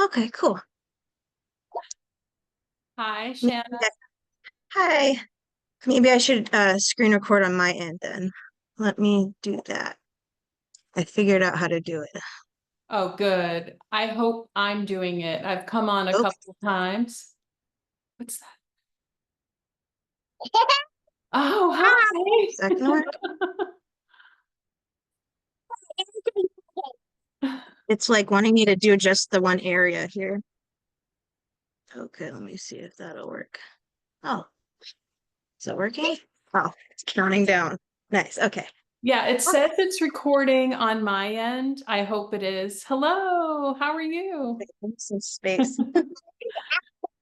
Okay, cool. Hi, Shanna. Hi. Maybe I should screen record on my end then. Let me do that. I figured out how to do it. Oh, good. I hope I'm doing it. I've come on a Okay. couple of times. What's that? Oh, Is that gonna work? hi. It's like wanting me to do just the one area here. Okay, let me see if that'll work. Oh, is it working? Oh, it's counting down. Nice. Okay. Yeah, it says it's recording on my end. I hope it is. Hello, how are you? Some space.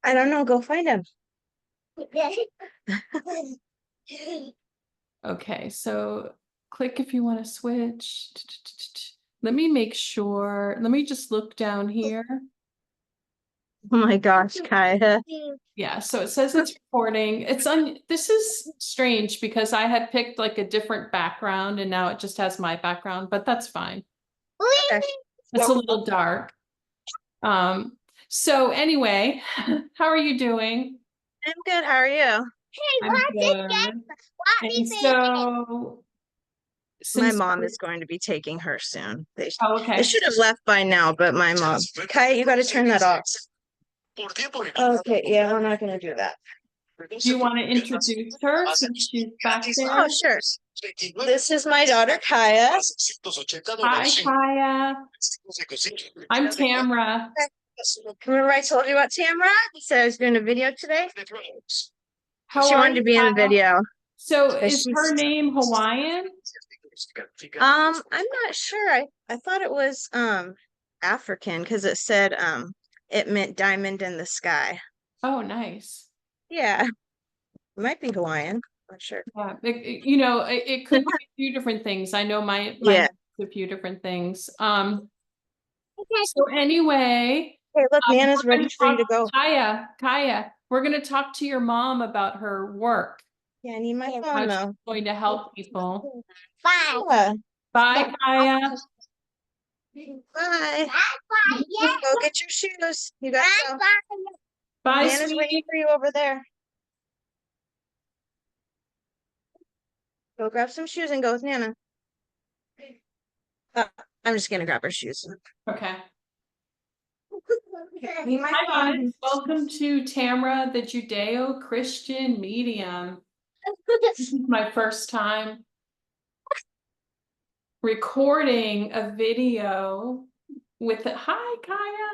I don't know. Go find him. Okay, so click if you want to switch. Let me make sure. Let me just look down here. Oh my gosh, Kaya. Yeah, so it says it's recording. This is strange because I had picked like a different background and now it just has my background, but that's fine. Okay. It's a little dark. So anyway, how are you doing? I'm good. How are you? I'm good. And so My since mom is going to be taking her soon. oh, They okay. should have left by now, but my mom. Kaya, you got to turn that off. Okay, yeah, we're not going to do that. Do you want to introduce her since she's back Oh, there? sure. This is my daughter, Kaya. Hi, Kaya. I'm Tamra. Remember I told you about Tamra? I said I was doing a video today. How She are wanted to you, be in the Kaya? video. So But is her name Hawaiian? I'm not sure. I thought it was African because it said it meant diamond in the sky. Oh, nice. Yeah, it might be Hawaiian. Not sure. Yeah, it could be a few different things. I know my Yeah. a few different things. So anyway, Hey, look, we're Nana's ready going to for you talk to go. Kaya, we're going to talk to your mom about her work, Yeah, I need my phone how she's though. going to help people. Bye. Bye, Kaya. Bye. Go get your shoes. You gotta go. Bye, Nana's waiting sweetie. for you over there. Go grab some shoes and go with Nana. Uh, I'm just gonna grab her shoes. Okay. Need my Hi, guys. phone. Welcome to Tamra, the Judeo-Christian medium. This is my first time recording a video with it. Hi, Kaya.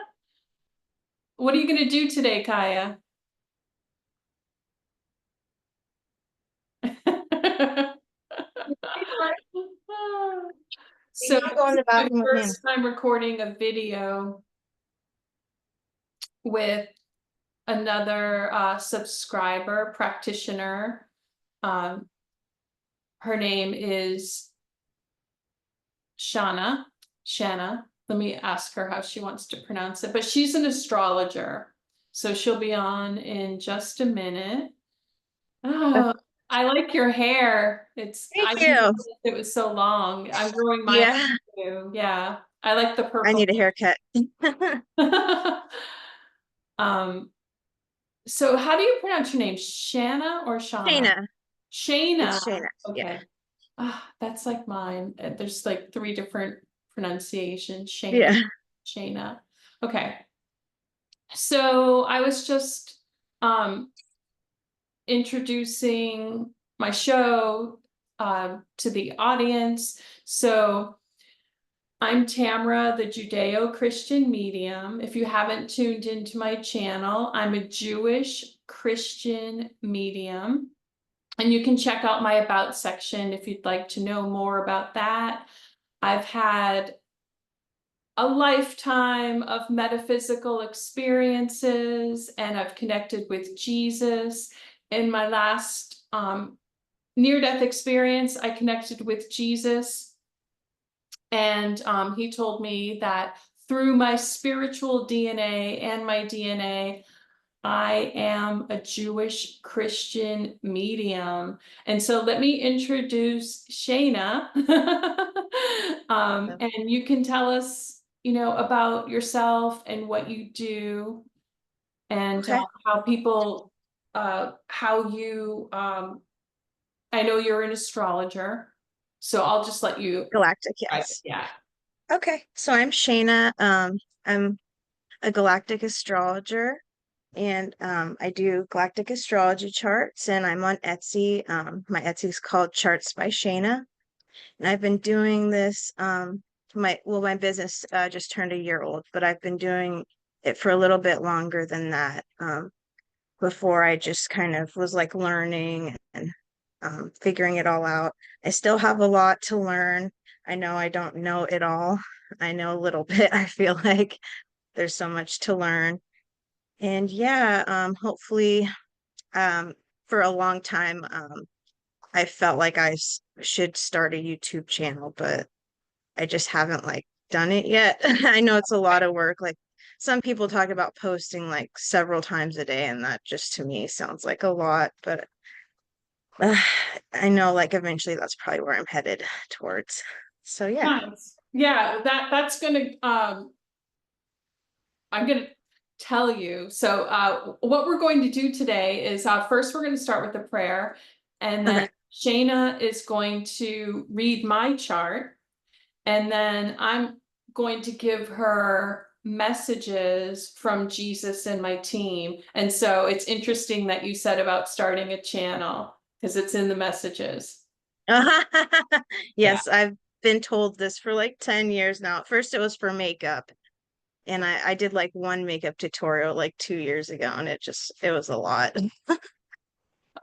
What are you going to do today, Kaya? So You go in the my bathroom with Nana. first time recording a video with another subscriber practitioner. Her name is Shana. Let me ask her how she wants to pronounce it, but she's an astrologer. So she'll be on in just a minute. Oh, I like your hair. I Thank didn't you. realize it was so long. I'm growing mine Yeah, too. Yeah. I like the I purple. need a haircut. Um, so how do you pronounce your name? Shanna or Shauna? Shayna. Shayna. It's Shayna. Yeah. Okay. Ah, that's like mine. There's like three different pronunciations. Yeah. Shayna. Okay. So I was just introducing my show to the audience. So I'm Tamra, the Judeo-Christian medium. If you haven't tuned into my channel, I'm a Jewish Christian medium. And you can check out my About section if you'd like to know more about that. I've had a lifetime of metaphysical experiences and I've connected with Jesus. In my last near-death experience, I connected with Jesus, and he told me that through my spiritual DNA and my DNA, I am a Jewish Christian medium. And so let me introduce Shayna. And you can tell us about yourself and what you do, and Okay. how people, how you, I know you're an astrologer, so I'll just let you. Galactic, Right. yes. Yeah. Okay. So I'm Shana. I'm a galactic astrologer, and I do galactic astrology charts, and I'm on Etsy. My Etsy is called Charts by Shana, and I've been doing this. My business just turned a year old, but I've been doing it for a little bit longer than that. Before I just kind of was like learning and figuring it all out. I still have a lot to learn. I know I don't know it all. I know a little bit. I feel like there's so much to learn. And yeah, hopefully, um, for a long time, I felt like should start a YouTube channel, but I just haven't like done it yet. I know it's a lot of work. Like some people talk about posting like several times a day, and that just to me sounds like a lot, but uh, I know like eventually that's probably where I'm headed towards. So yeah. Nice. Yeah, that's gonna, I'm gonna tell you. So what we're going to do today is, first we're going to start with a prayer, and then Okay. Shana is going to read my chart, and then I'm going to give her messages from Jesus and my team. And so it's interesting that you said about starting a channel, because it's in the messages. Yeah. Yes, I've been told this for like 10 years now. At first it was for makeup, and I did like one makeup tutorial like 2 years ago, and it was a lot.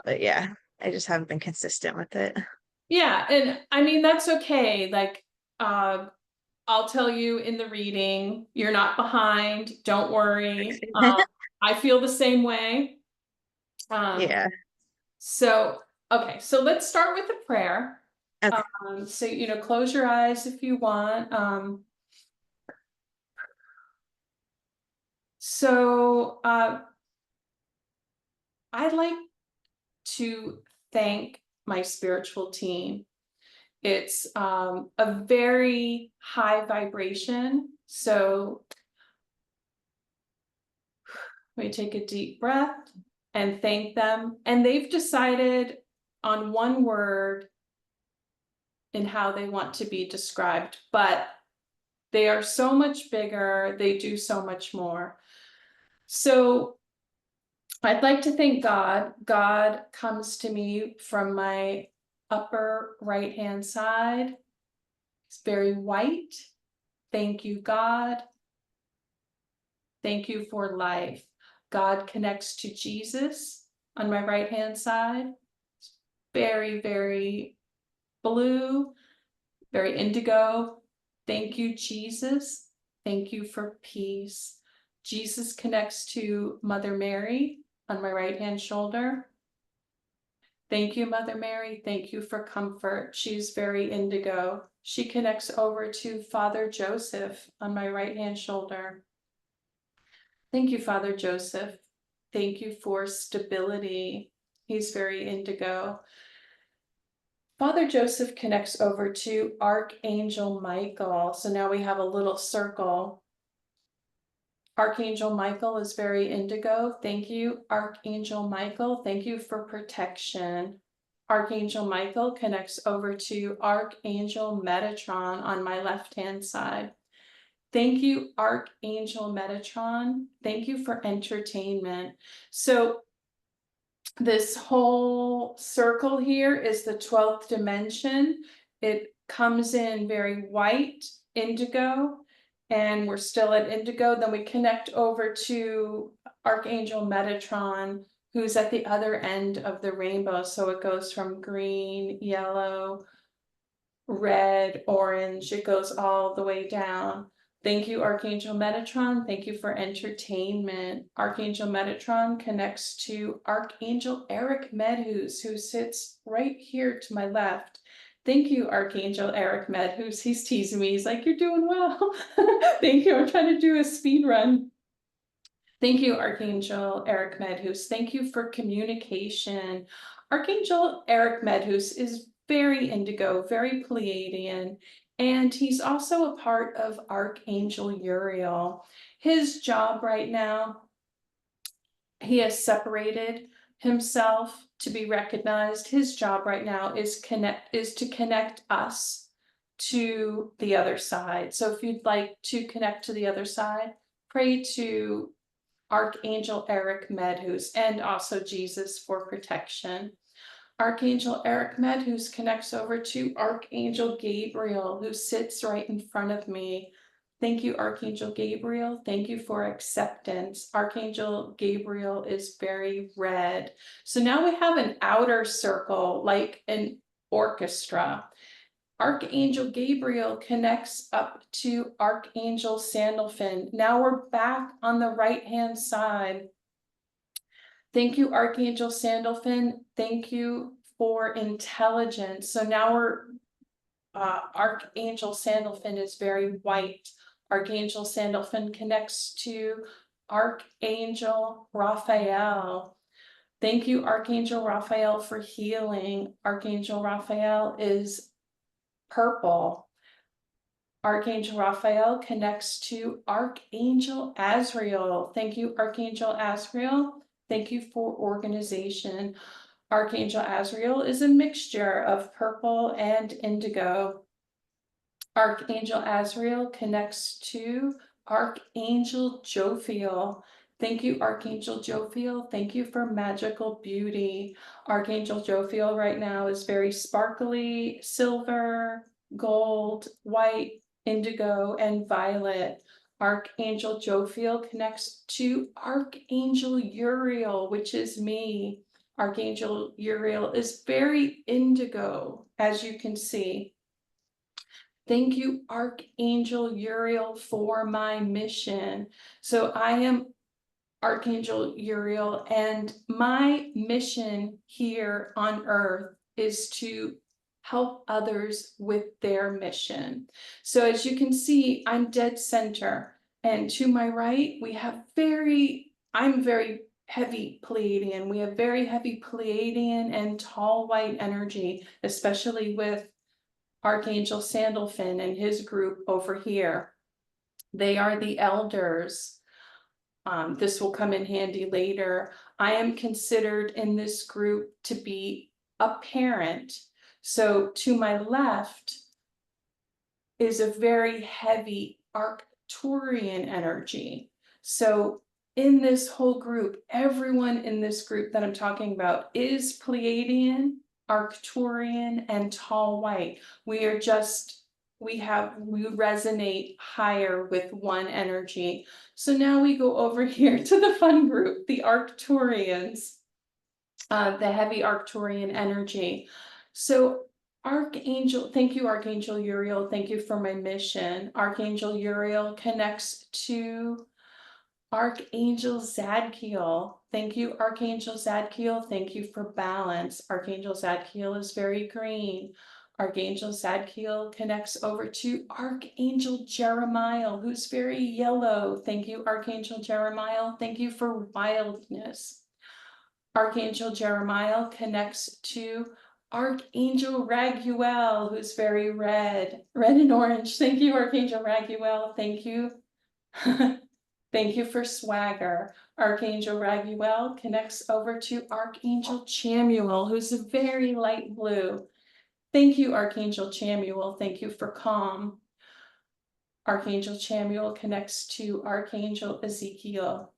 But yeah, I just haven't been consistent with it. Yeah, and I mean that's okay. Like, uh, I'll tell you in the reading, you're not behind. Don't worry. I feel the same way. Um, Yeah. so okay, so let's start with a prayer. Okay. So close your eyes if you want. So I'd like to thank my spiritual team. It's a very high vibration. So we take a deep breath and thank them. And they've decided on one word in how they want to be described, but they are so much bigger. They do so much more. So I'd like to thank God. God comes to me from my upper right hand side. It's very white. Thank you, God. Thank you for life. God connects to Jesus on my right hand side. It's very, very blue, very indigo. Thank you, Jesus. Thank you for peace. Jesus connects to Mother Mary on my right hand shoulder. Thank you, Mother Mary. Thank you for comfort. She's very indigo. She connects over to Father Joseph on my right hand shoulder. Thank you, Father Joseph. Thank you for stability. He's very indigo. Father Joseph connects over to Archangel Michael. So now we have a little circle. Archangel Michael is very indigo. Thank you, Archangel Michael. Thank you for protection. Archangel Michael connects over to Archangel Metatron on my left-hand side. Thank you, Archangel Metatron. Thank you for entertainment. So this whole circle here is the 12th dimension. It comes in very white, indigo, and we're still at indigo. Then we connect over to Archangel Metatron, who's at the other end of the rainbow. So it goes from green, yellow, red, orange. It goes all the way down. Thank you, Archangel Metatron. Thank you for entertainment. Archangel Metatron connects to Archangel Eric Medhus, who sits right here to my left. Thank you, Archangel Eric Medhus. He's teasing me. He's like, you're doing well. Thank you. I'm trying to do a speed run. Thank you, Archangel Eric Medhus. Thank you for communication. Archangel Eric Medhus is very indigo, very Pleiadian, And he's also a part of Archangel Uriel. His job right now, he has separated himself to be recognized. His job right now is to connect us to the other side. So if you'd like to connect to the other side, pray to Archangel Eric Medhus and also Jesus for protection. Archangel Eric Medhus connects over to Archangel Gabriel, who sits right in front of me. Thank you, Archangel Gabriel. Thank you for acceptance. Archangel Gabriel is very red. So now we have an outer circle, like an orchestra. Archangel Gabriel connects up to Archangel Sandalphon. Now we're back on the right-hand side. Thank you, Archangel Sandalphon. Thank you for intelligence. So now Archangel Sandalphon is very white. Archangel Sandalphon connects to Archangel Raphael. Thank you, Archangel Raphael, for healing. Archangel Raphael is purple. Archangel Raphael connects to Archangel Azrael. Thank you, Archangel Azrael. Thank you for organization. Archangel Azrael is a mixture of purple and indigo. Archangel Azrael connects to Archangel Jophiel. Thank you, Archangel Jophiel. Thank you for magical beauty. Archangel Jophiel right now is very sparkly, silver, gold, white, indigo, and violet. Archangel Jophiel connects to Archangel Uriel, which is me. Archangel Uriel is very indigo, as you can see. Thank you, Archangel Uriel, for my mission. So I am Archangel Uriel, and my mission here on Earth is to help others with their mission. So as you can see, I'm dead center, and to my right, we have I'm very heavy Pleiadian. We have very heavy Pleiadian and tall white energy, especially with Archangel Sandalphon and his group over here. They are the elders. This will come in handy later. I am considered in this group to be a parent. So to my left is a very heavy Arcturian energy. So in this whole group, everyone in this group that I'm talking about is Pleiadian, Arcturian, and tall white. We resonate higher with one energy. So now we go over here to the fun group, the Arcturians, the heavy Arcturian energy. So Archangel, thank you, Archangel Uriel. Thank you for my mission. Archangel Uriel connects to Archangel Zadkiel. Thank you, Archangel Zadkiel. Thank you for balance. Archangel Zadkiel is very green. Archangel Zadkiel connects over to Archangel Jeremiah, who's very yellow. Thank you, Archangel Jeremiah. Thank you for wildness. Archangel Jeremiah connects to Archangel Raguel, who's very red and orange. Thank you, Archangel Raguel. Thank you. Thank you for swagger. Archangel Raguel connects over to Archangel Chamuel, who's a very light blue. Thank you, Archangel Chamuel. Thank you for calm. Archangel Chamuel connects to Archangel Ezekiel,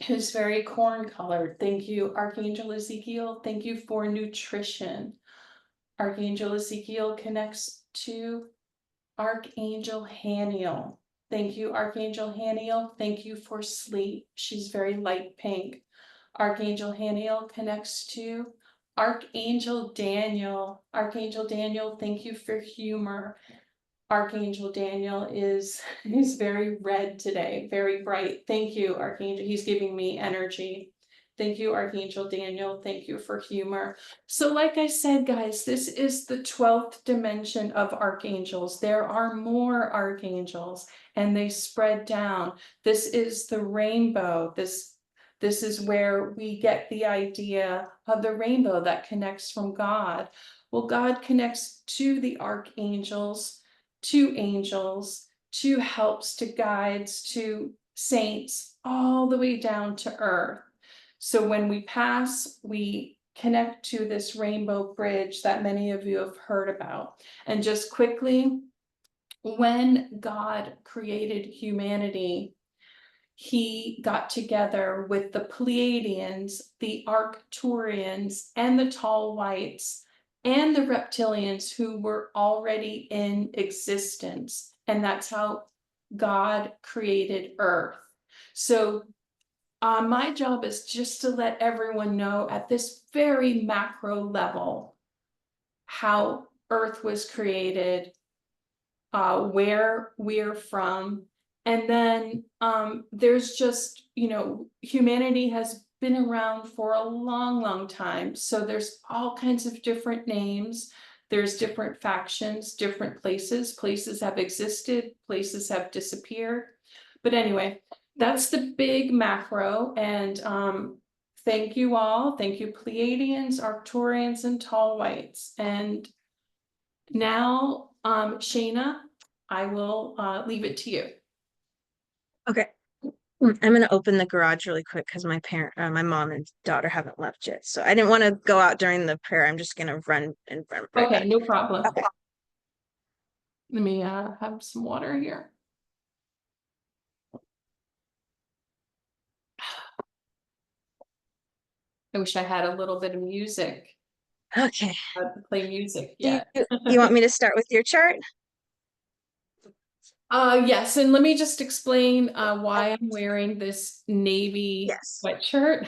who's very corn colored. Thank you, Archangel Ezekiel. Thank you for nutrition. Archangel Ezekiel connects to Archangel Haniel. Thank you, Archangel Haniel. Thank you for sleep. She's very light pink. Archangel Haniel connects to Archangel Daniel. Archangel Daniel, thank you for humor. Archangel Daniel he's very red today, very bright. Thank you, Archangel. He's giving me energy. Thank you, Archangel Daniel. Thank you for humor. So like I said, guys, this is the 12th dimension of archangels. There are more archangels and they spread down. This is the rainbow. This is where we get the idea of the rainbow that connects from God. Well, God connects to the archangels to angels, to helps, to guides, to saints, all the way down to earth. So when we pass, we connect to this rainbow bridge that many of you have heard about. And just quickly, when God created humanity, he got together with the Pleiadians, the Arcturians, and the Tall Whites, and the reptilians who were already in existence. And that's how God created Earth. So my job is just to let everyone know at this very macro level how Earth was created, where we're from. And then there's just, humanity has been around for a long time. So there's all kinds of different names. There's different factions, different places. Places have existed, places have disappeared. But anyway, that's the big macro. And thank you all. Thank you, Pleiadians, Arcturians, and Tall Whites. And now, Shana, I will leave it to you. Okay. I'm gonna open the garage really quick because my mom and daughter haven't left yet. So I didn't want to go out during the prayer. I'm just gonna run and run right Okay, back. no problem. Okay. Let me have some water here. I wish I had a little bit of music. Okay. I have to play music Do yet. you want me to start with your chart? Yes, and let me just explain why I'm wearing this navy Yes. sweatshirt.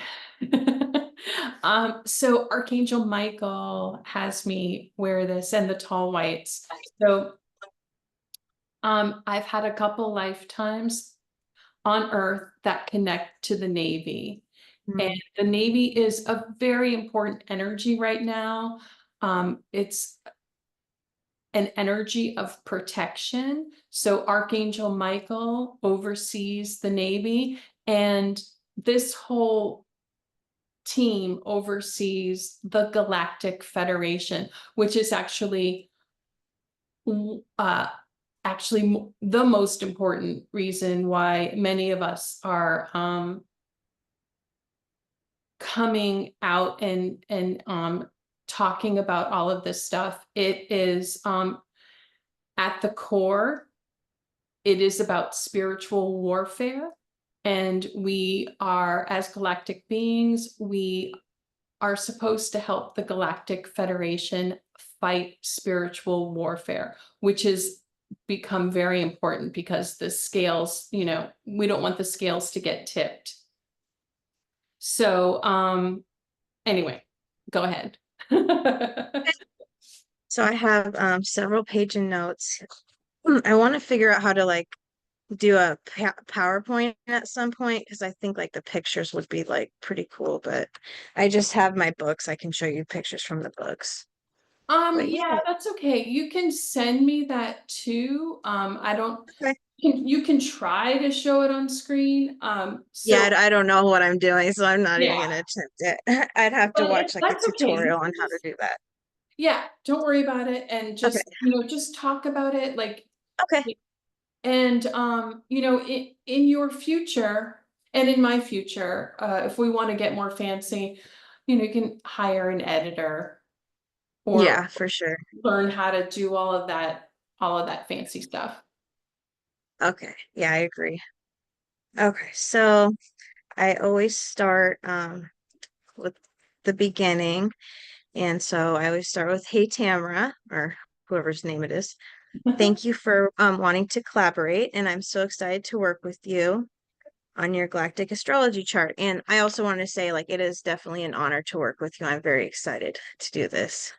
So Archangel Michael has me wear this, and the Tall Whites. So I've had a couple lifetimes on Earth that connect to the Navy. And the Navy is a very important energy right now. It's an energy of protection. So Archangel Michael oversees the Navy, and this whole team oversees the Galactic Federation, which is actually the most important reason why many of us are coming out and talking about all of this stuff. It is at the core, it is about spiritual warfare. And we are, as galactic beings, we are supposed to help the Galactic Federation fight spiritual warfare, which has become very important because the scales, we don't want the scales to get tipped. So anyway, go ahead. So I have several page and notes. I want to figure out how to like do a PowerPoint at some point because I think like the pictures would be like pretty cool, but I just have my books. I can show you pictures from the books. But Yeah, that's okay. You can send me that too. I don't, okay. you can try to show it on screen. Yeah, So I don't know what I'm doing, so I'm not even yeah, gonna attempt it. I'd have to but watch like a that's okay. tutorial on how to do that. Yeah, don't worry about it, and Okay. just talk about it, like, Okay. and in your future and in my future, if we want to get more fancy, you can hire an editor or Yeah, for sure. learn how to do all of that fancy stuff. Okay. Yeah, I agree. Okay, so I always start with the beginning. And so I always start with, hey, Tamara, or whoever's name it is. Thank you for wanting to collaborate. And I'm so excited to work with you on your galactic astrology chart. And I also want to say, like, it is definitely an honor to work with you. I'm very excited to do this.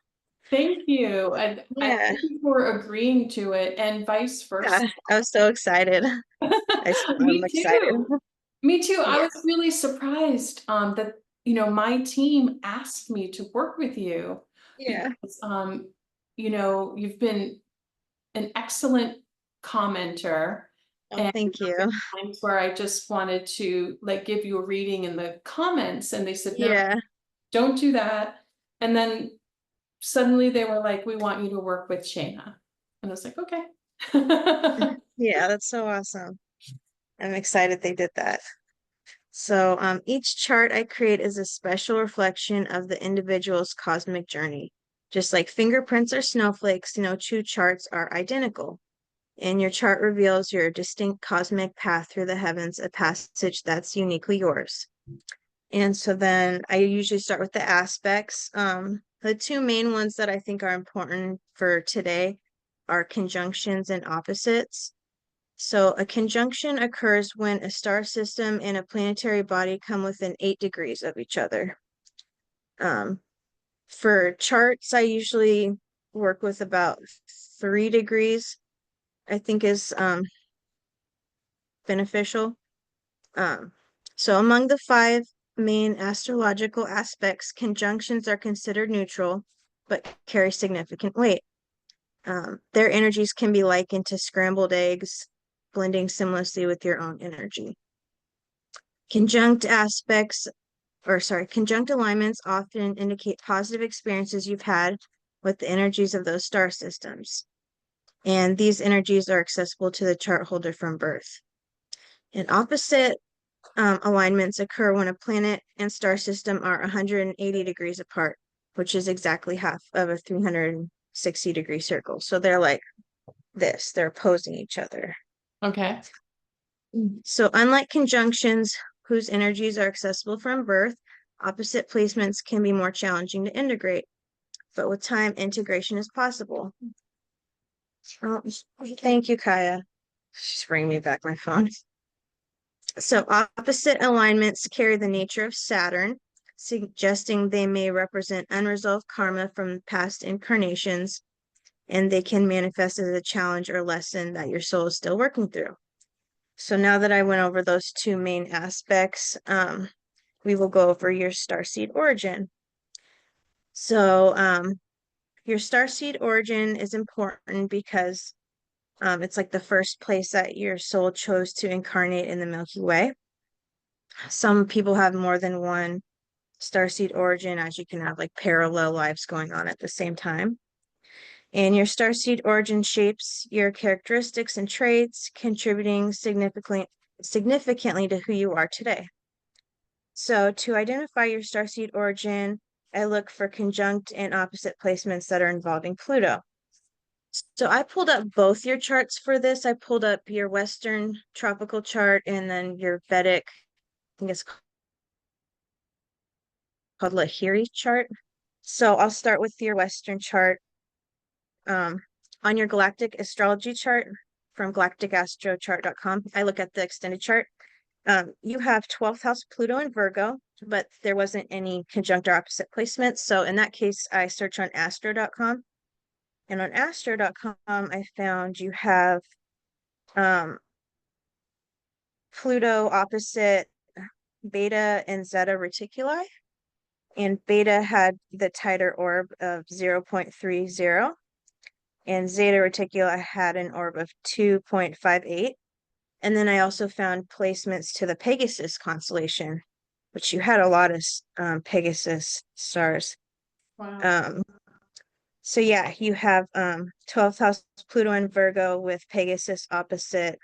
Thank you, and I Yeah, thank you for agreeing to it, and vice versa. yeah, I was so excited. I'm Me excited. too. Me too. I Yeah, was really surprised that my team asked me to work with you yeah. because you've been an excellent commenter, Oh, and thank you. times where I just wanted to like give you a reading in the comments, and they said no, Yeah. don't do that. And then suddenly they were like, we want you to work with Shana, and I was like, okay. Yeah, that's so awesome. I'm excited they did that. So each chart I create is a special reflection of the individual's cosmic journey. Just like fingerprints are snowflakes, no two charts are identical. And your chart reveals your distinct cosmic path through the heavens, a passage that's uniquely yours. And so then I usually start with the aspects. The two main ones that I think are important for today are conjunctions and opposites. So a conjunction occurs when a star system and a planetary body come within 8 degrees of each other. For charts, I usually work with about 3 degrees, I think is beneficial. So among the 5 main astrological aspects, conjunctions are considered neutral, but carry significant weight. Their energies can be likened to scrambled eggs, blending seamlessly with your own energy. Conjunct alignments often indicate positive experiences you've had with the energies of those star systems. And these energies are accessible to the chart holder from birth. And opposite alignments occur when a planet and star system are 180 degrees apart, which is exactly half of a 360-degree circle. So they're like this, they're opposing each other. Okay. So unlike conjunctions whose energies are accessible from birth, opposite placements can be more challenging to integrate, but with time, integration is possible. Oh, thank you, Kaya. She's bringing me back my phone. So opposite alignments carry the nature of Saturn, suggesting they may represent unresolved karma from past incarnations, and they can manifest as a challenge or lesson that your soul is still working through. So now that I went over those two main aspects, we will go over your starseed origin. So your starseed origin is important because it's like the first place that your soul chose to incarnate in the Milky Way. Some people have more than one starseed origin, as you can have like parallel lives going on at the same time. And your starseed origin shapes your characteristics and traits, contributing significantly to who you are today. So to identify your starseed origin, I look for conjunct and opposite placements that are involving Pluto. So I pulled up both your charts for this. I pulled up your Western tropical chart and then your Vedic, I think it's called Lahiri chart. So I'll start with your Western chart. On your Galactic Astrology chart from galacticastrochart.com, I look at the extended chart. You have 12th house Pluto in Virgo, but there wasn't any conjunct or opposite placements. So in that case, I search on astro.com. And on astro.com, I found you have Pluto opposite Beta and Zeta Reticuli. And Beta had the tighter orb of 0.30. And Zeta Reticuli had an orb of 2.58. And then I also found placements to the Pegasus constellation, which you had a lot of Pegasus stars. Wow. So yeah, you have 12th house Pluto and Virgo with Pegasus opposite.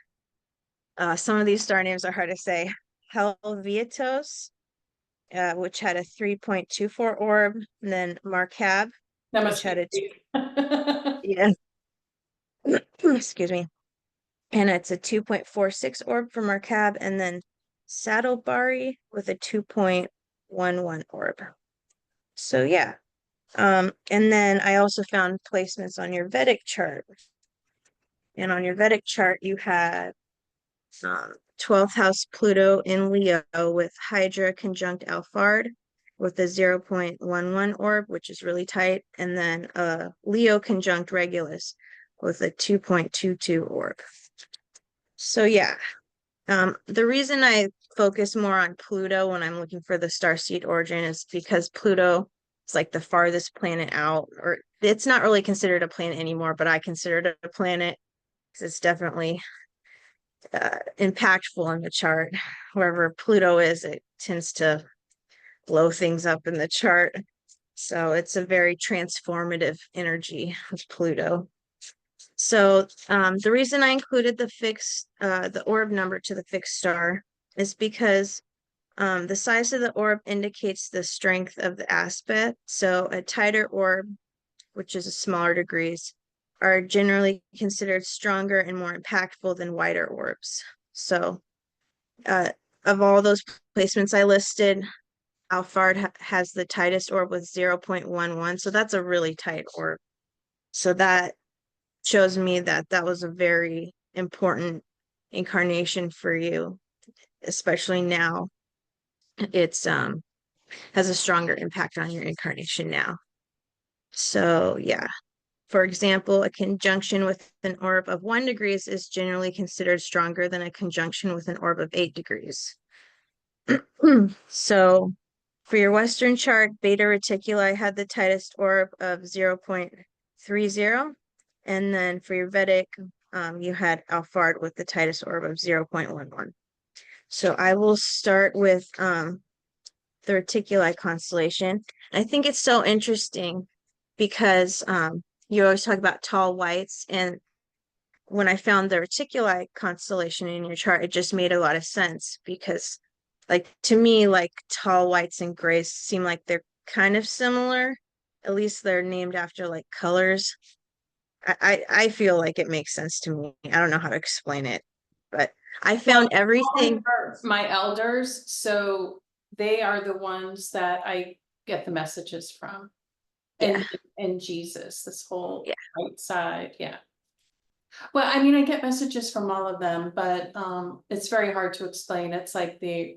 Some of these star names are hard to say. Helviatos, which had a 3.24 orb, and then Markab, That which must had a be. yeah, excuse me, and it's a 2.46 orb for Markab, and then Saddlebari with a 2.11 orb. So yeah, and then I also found placements on your Vedic chart. And on your Vedic chart, you had 12th house Pluto in Leo with Hydra conjunct Alphard with a 0.11 orb, which is really tight, and then Leo conjunct Regulus with a 2.22 orb. So yeah, the reason I focus more on Pluto when I'm looking for the starseed origin is because Pluto is like the farthest planet out, or it's not really considered a planet anymore, but I consider it a planet because it's definitely impactful in the chart. Wherever Pluto is, it tends to blow things up in the chart. So it's a very transformative energy of Pluto. So the reason I included the orb number to the fixed star is because the size of the orb indicates the strength of the aspect. So a tighter orb, which is a smaller degrees, are generally considered stronger and more impactful than wider orbs. So uh, of all those placements I listed, Alphard has the tightest orb with 0.11. So that's a really tight orb. So that shows me that that was a very important incarnation for you, especially now. It's has a stronger impact on your incarnation now. So yeah. For example, a conjunction with an orb of 1 degrees is generally considered stronger than a conjunction with an orb of 8 degrees. So for your Western chart, Beta Reticuli had the tightest orb of 0.30. And then for your Vedic, you had Alphard with the tightest orb of 0.11. So I will start with the Reticuli constellation. I think it's so interesting because you always talk about tall whites, and when I found the Reticuli constellation in your chart, it just made a lot of sense because, like, to me, like tall whites and grays seem like they're kind of similar. At least they're named after like colors. I feel like it makes sense to me. I don't know how to explain it, but I found everything. My elders, so they are the ones that I get the messages from. Yeah, And Jesus, this whole yeah, right side, yeah. Well, I mean, I get messages from all of them, but it's very hard to explain. It's like they're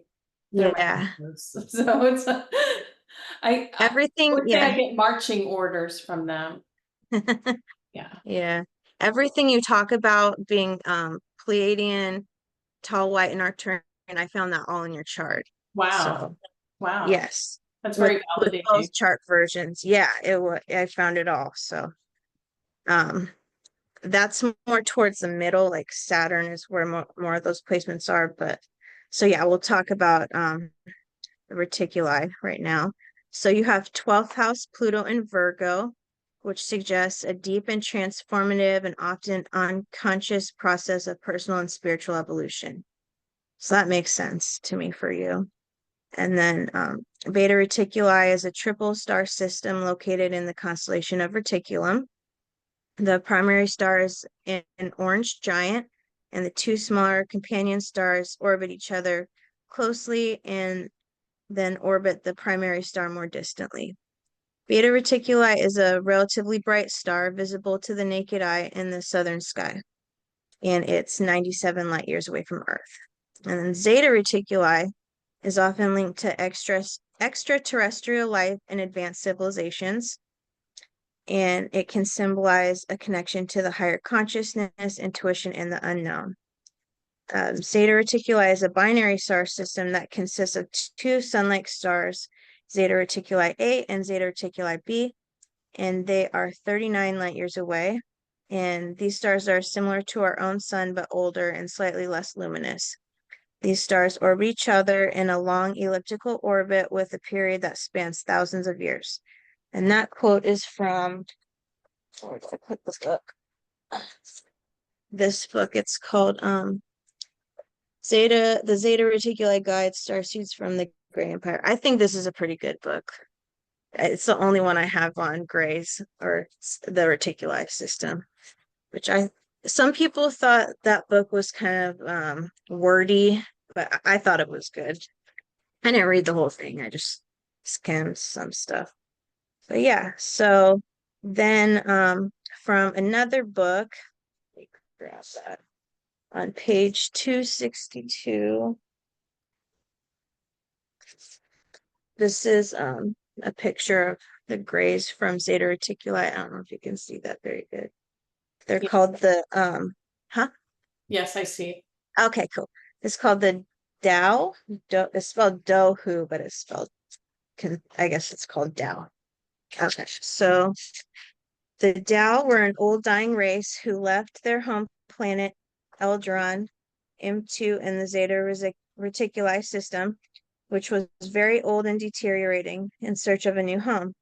my yeah. elders. So it's I Everything, would say I yeah. get marching orders from them. Yeah. Yeah. Everything you talk about being Pleiadian, tall, white, and Arcturian, I found that all in your chart. Wow. So Wow. yes, That's with very both validating. chart versions. Yeah, it was I found it all. So um that's more towards the middle, like Saturn is where more of those placements are. But so yeah, we'll talk about the reticuli right now. So you have 12th house Pluto in Virgo, which suggests a deep and transformative and often unconscious process of personal and spiritual evolution. So that makes sense to me for you. And then Beta Reticuli is a triple star system located in the constellation of Reticulum. The primary star is an orange giant, and the two smaller companion stars orbit each other closely and then orbit the primary star more distantly. Beta Reticuli is a relatively bright star visible to the naked eye in the southern sky, and it's 97 light years away from Earth. And then Zeta Reticuli is often linked to extraterrestrial life and advanced civilizations, and it can symbolize a connection to the higher consciousness, intuition, and the unknown. Zeta Reticuli is a binary star system that consists of two sun-like stars, Zeta Reticuli A and Zeta Reticuli B, and they are 39 light years away. And these stars are similar to our own sun, but older and slightly less luminous. These stars orbit each other in a long elliptical orbit with a period that spans thousands of years. And that quote is from, where did I put this book? This book, it's called the Zeta Reticuli Guide Starseeds from the Gray Empire. I think this is a pretty good book. It's the only one I have on grays or the reticuli system, which some people thought that book was kind of wordy, but I thought it was good. I didn't read the whole thing. I just skimmed some stuff. But yeah, so then from another book, let me grab that on page 262. This is a picture of the grays from Zeta Reticuli. I don't know if you can see that very good. They're Yeah. called the huh? Yes, I see. Okay, cool. It's called the Dao. It's spelled Dohu, but it's spelled I guess it's called Dao. Okay, so the Dao were an old dying race who left their home planet Eldron M2 in the Zeta Reticuli system, which was very old and deteriorating, in search of a new home.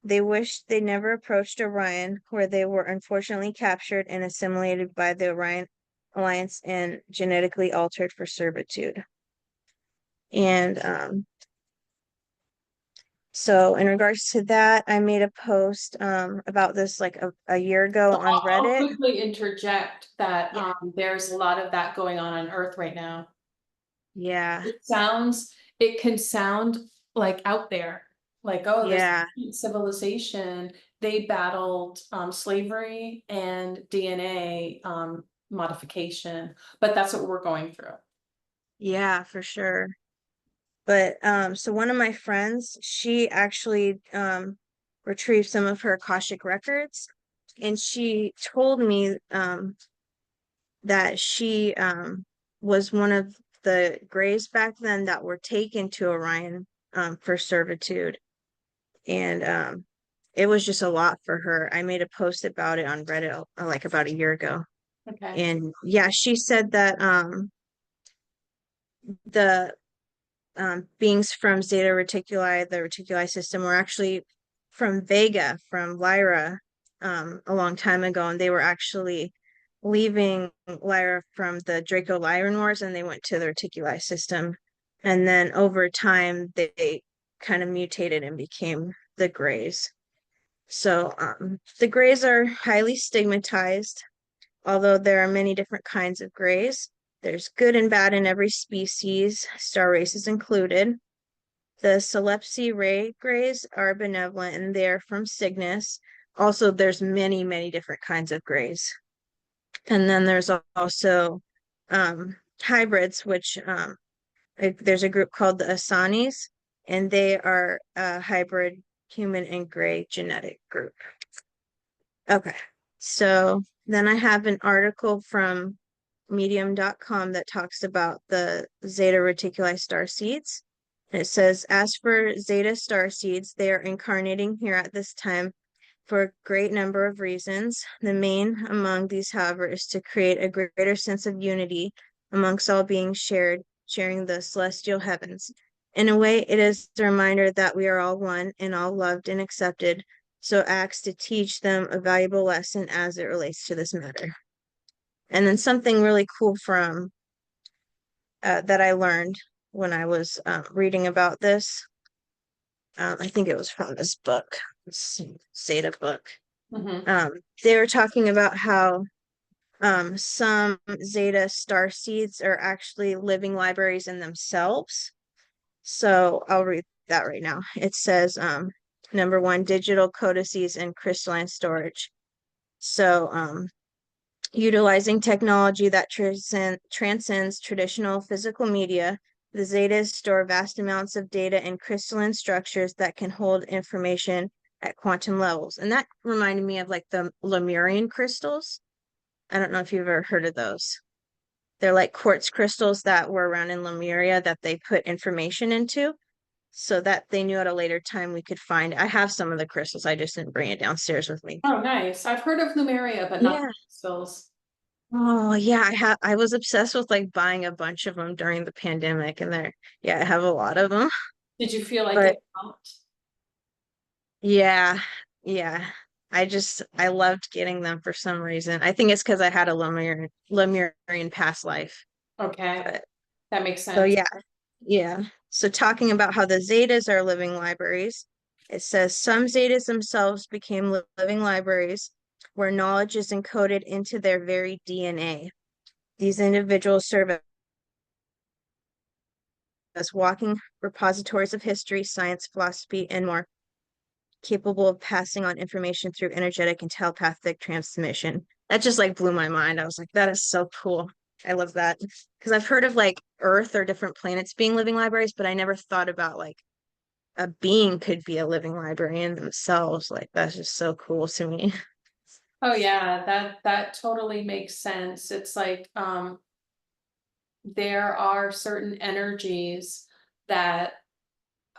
They wished they never approached Orion, where they were unfortunately captured and assimilated by the Orion Alliance and genetically altered for servitude. And so in regards to that, I made a post about this like a year ago on I'll Reddit. quickly interject that Yeah. there's a lot of that going on Earth right now. Yeah. It can sound like out there, like, oh, this Yeah. civilization, they battled slavery and DNA modification, but that's what we're going through. Yeah, for sure. But so one of my friends, she actually retrieved some of her Akashic records, and she told me that she was one of the Greys back then that were taken to Orion for servitude. And it was just a lot for her. I made a post about it on Reddit like about a year ago. Okay. And yeah, she said that the beings from Zeta Reticuli, the Reticuli system, were actually from Vega, from Lyra, a long time ago, and they were actually leaving Lyra from the Draco-Lyran Wars, and they went to the Reticuli system, and then over time they kind of mutated and became the Greys. So the Greys are highly stigmatized, although there are many different kinds of Greys. There's good and bad in every species, star races included. The Celepsi ray Greys are benevolent and they're from Cygnus. Also, there's many, many different kinds of Greys. And then there's also hybrids, which there's a group called the Asanis, and they are a hybrid human and gray genetic group. Okay, so then I have an article from medium.com that talks about the Zeta Reticuli star seeds. And it says, as for Zeta star seeds, they are incarnating here at this time for a great number of reasons. The main among these, however, is to create a greater sense of unity amongst all beings sharing the celestial heavens. In a way, it is a reminder that we are all one and all loved and accepted, so acts to teach them a valuable lesson as it relates to this matter. And then something really cool from that I learned when I was reading about this. I think it was from this book, this Zeta book. They were talking about how some Zeta star seeds are actually living libraries in themselves. So I'll read that right now. It says, number one, digital codices and crystalline storage. So utilizing technology that transcends traditional physical media, the Zetas store vast amounts of data in crystalline structures that can hold information at quantum levels. And that reminded me of like the Lemurian crystals. I don't know if you've ever heard of those. They're like quartz crystals that were around in Lemuria that they put information into so that they knew at a later time we could find. I have some of the crystals. I just didn't bring it downstairs with me. Oh, nice. I've heard of Lemuria, but not Yeah. crystals. Oh yeah, I was obsessed with like buying a bunch of them during the pandemic and yeah, I have a lot of them. Did you feel like But it helped? yeah, yeah. I loved getting them for some reason. I think it's because I had a Lemurian past life. Okay, But that makes so sense. yeah, yeah. So talking about how the Zetas are living libraries, it says some Zetas themselves became living libraries where knowledge is encoded into their very DNA. These individuals serve as walking repositories of history, science, philosophy, and more, capable of passing on information through energetic and telepathic transmission. That just like blew my mind. I was like, that is so cool. I love that. Because I've heard of like Earth or different planets being living libraries, but I never thought about like a being could be a living library in themselves. Like that's just so cool to me. Oh yeah, that totally makes sense. It's like there are certain energies that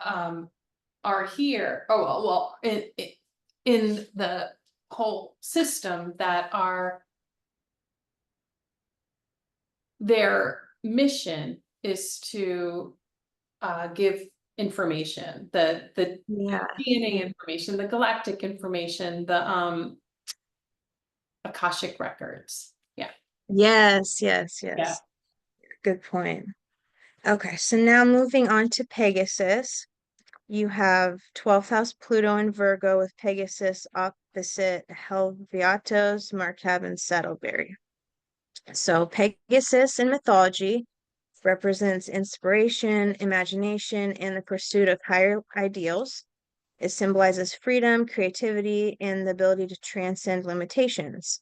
are here. Oh well, in the whole system that are their mission is to give information, the Yeah. DNA information, the galactic information, the Akashic records. Yeah. Yes, yes, Yeah. yes. Good point. Okay, so now moving on to Pegasus. You have 12th house Pluto in Virgo with Pegasus opposite Helviatos, Markab, and Saddleberry. So Pegasus in mythology represents inspiration, imagination, and the pursuit of higher ideals. It symbolizes freedom, creativity, and the ability to transcend limitations.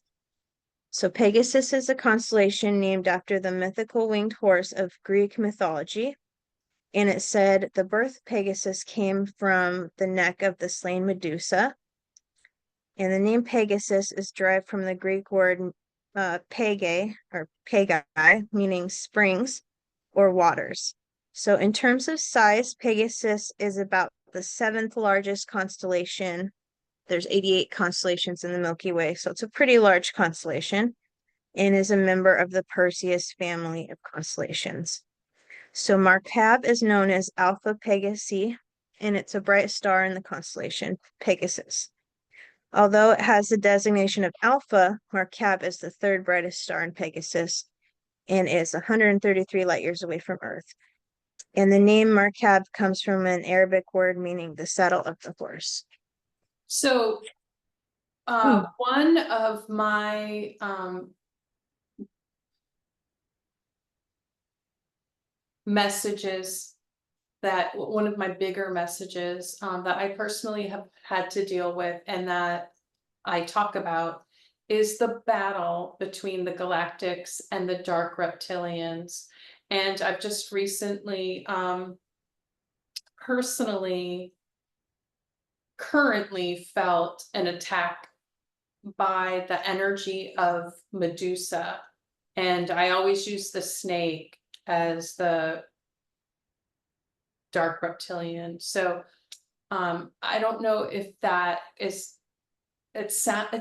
So Pegasus is a constellation named after the mythical winged horse of Greek mythology. And it said the birth of Pegasus came from the neck of the slain Medusa. And the name Pegasus is derived from the Greek word page or pagi, meaning springs or waters. So in terms of size, Pegasus is about the 7th largest constellation. There's 88 constellations in the Milky Way, so it's a pretty large constellation and is a member of the Perseus family of constellations. So Markab is known as Alpha Pegasi, and it's a bright star in the constellation Pegasus. Although it has the designation of Alpha, Markab is the 3rd brightest star in Pegasus and is 133 light years away from Earth. And the name Markab comes from an Arabic word meaning the saddle of the horse. So one of my messages, that one of my bigger messages that I personally have had to deal with and that I talk about is the battle between the galactics and the dark reptilians. And I've just recently personally currently felt an attack by the energy of Medusa. And I always use the snake as the dark reptilian. So I don't know if that is, it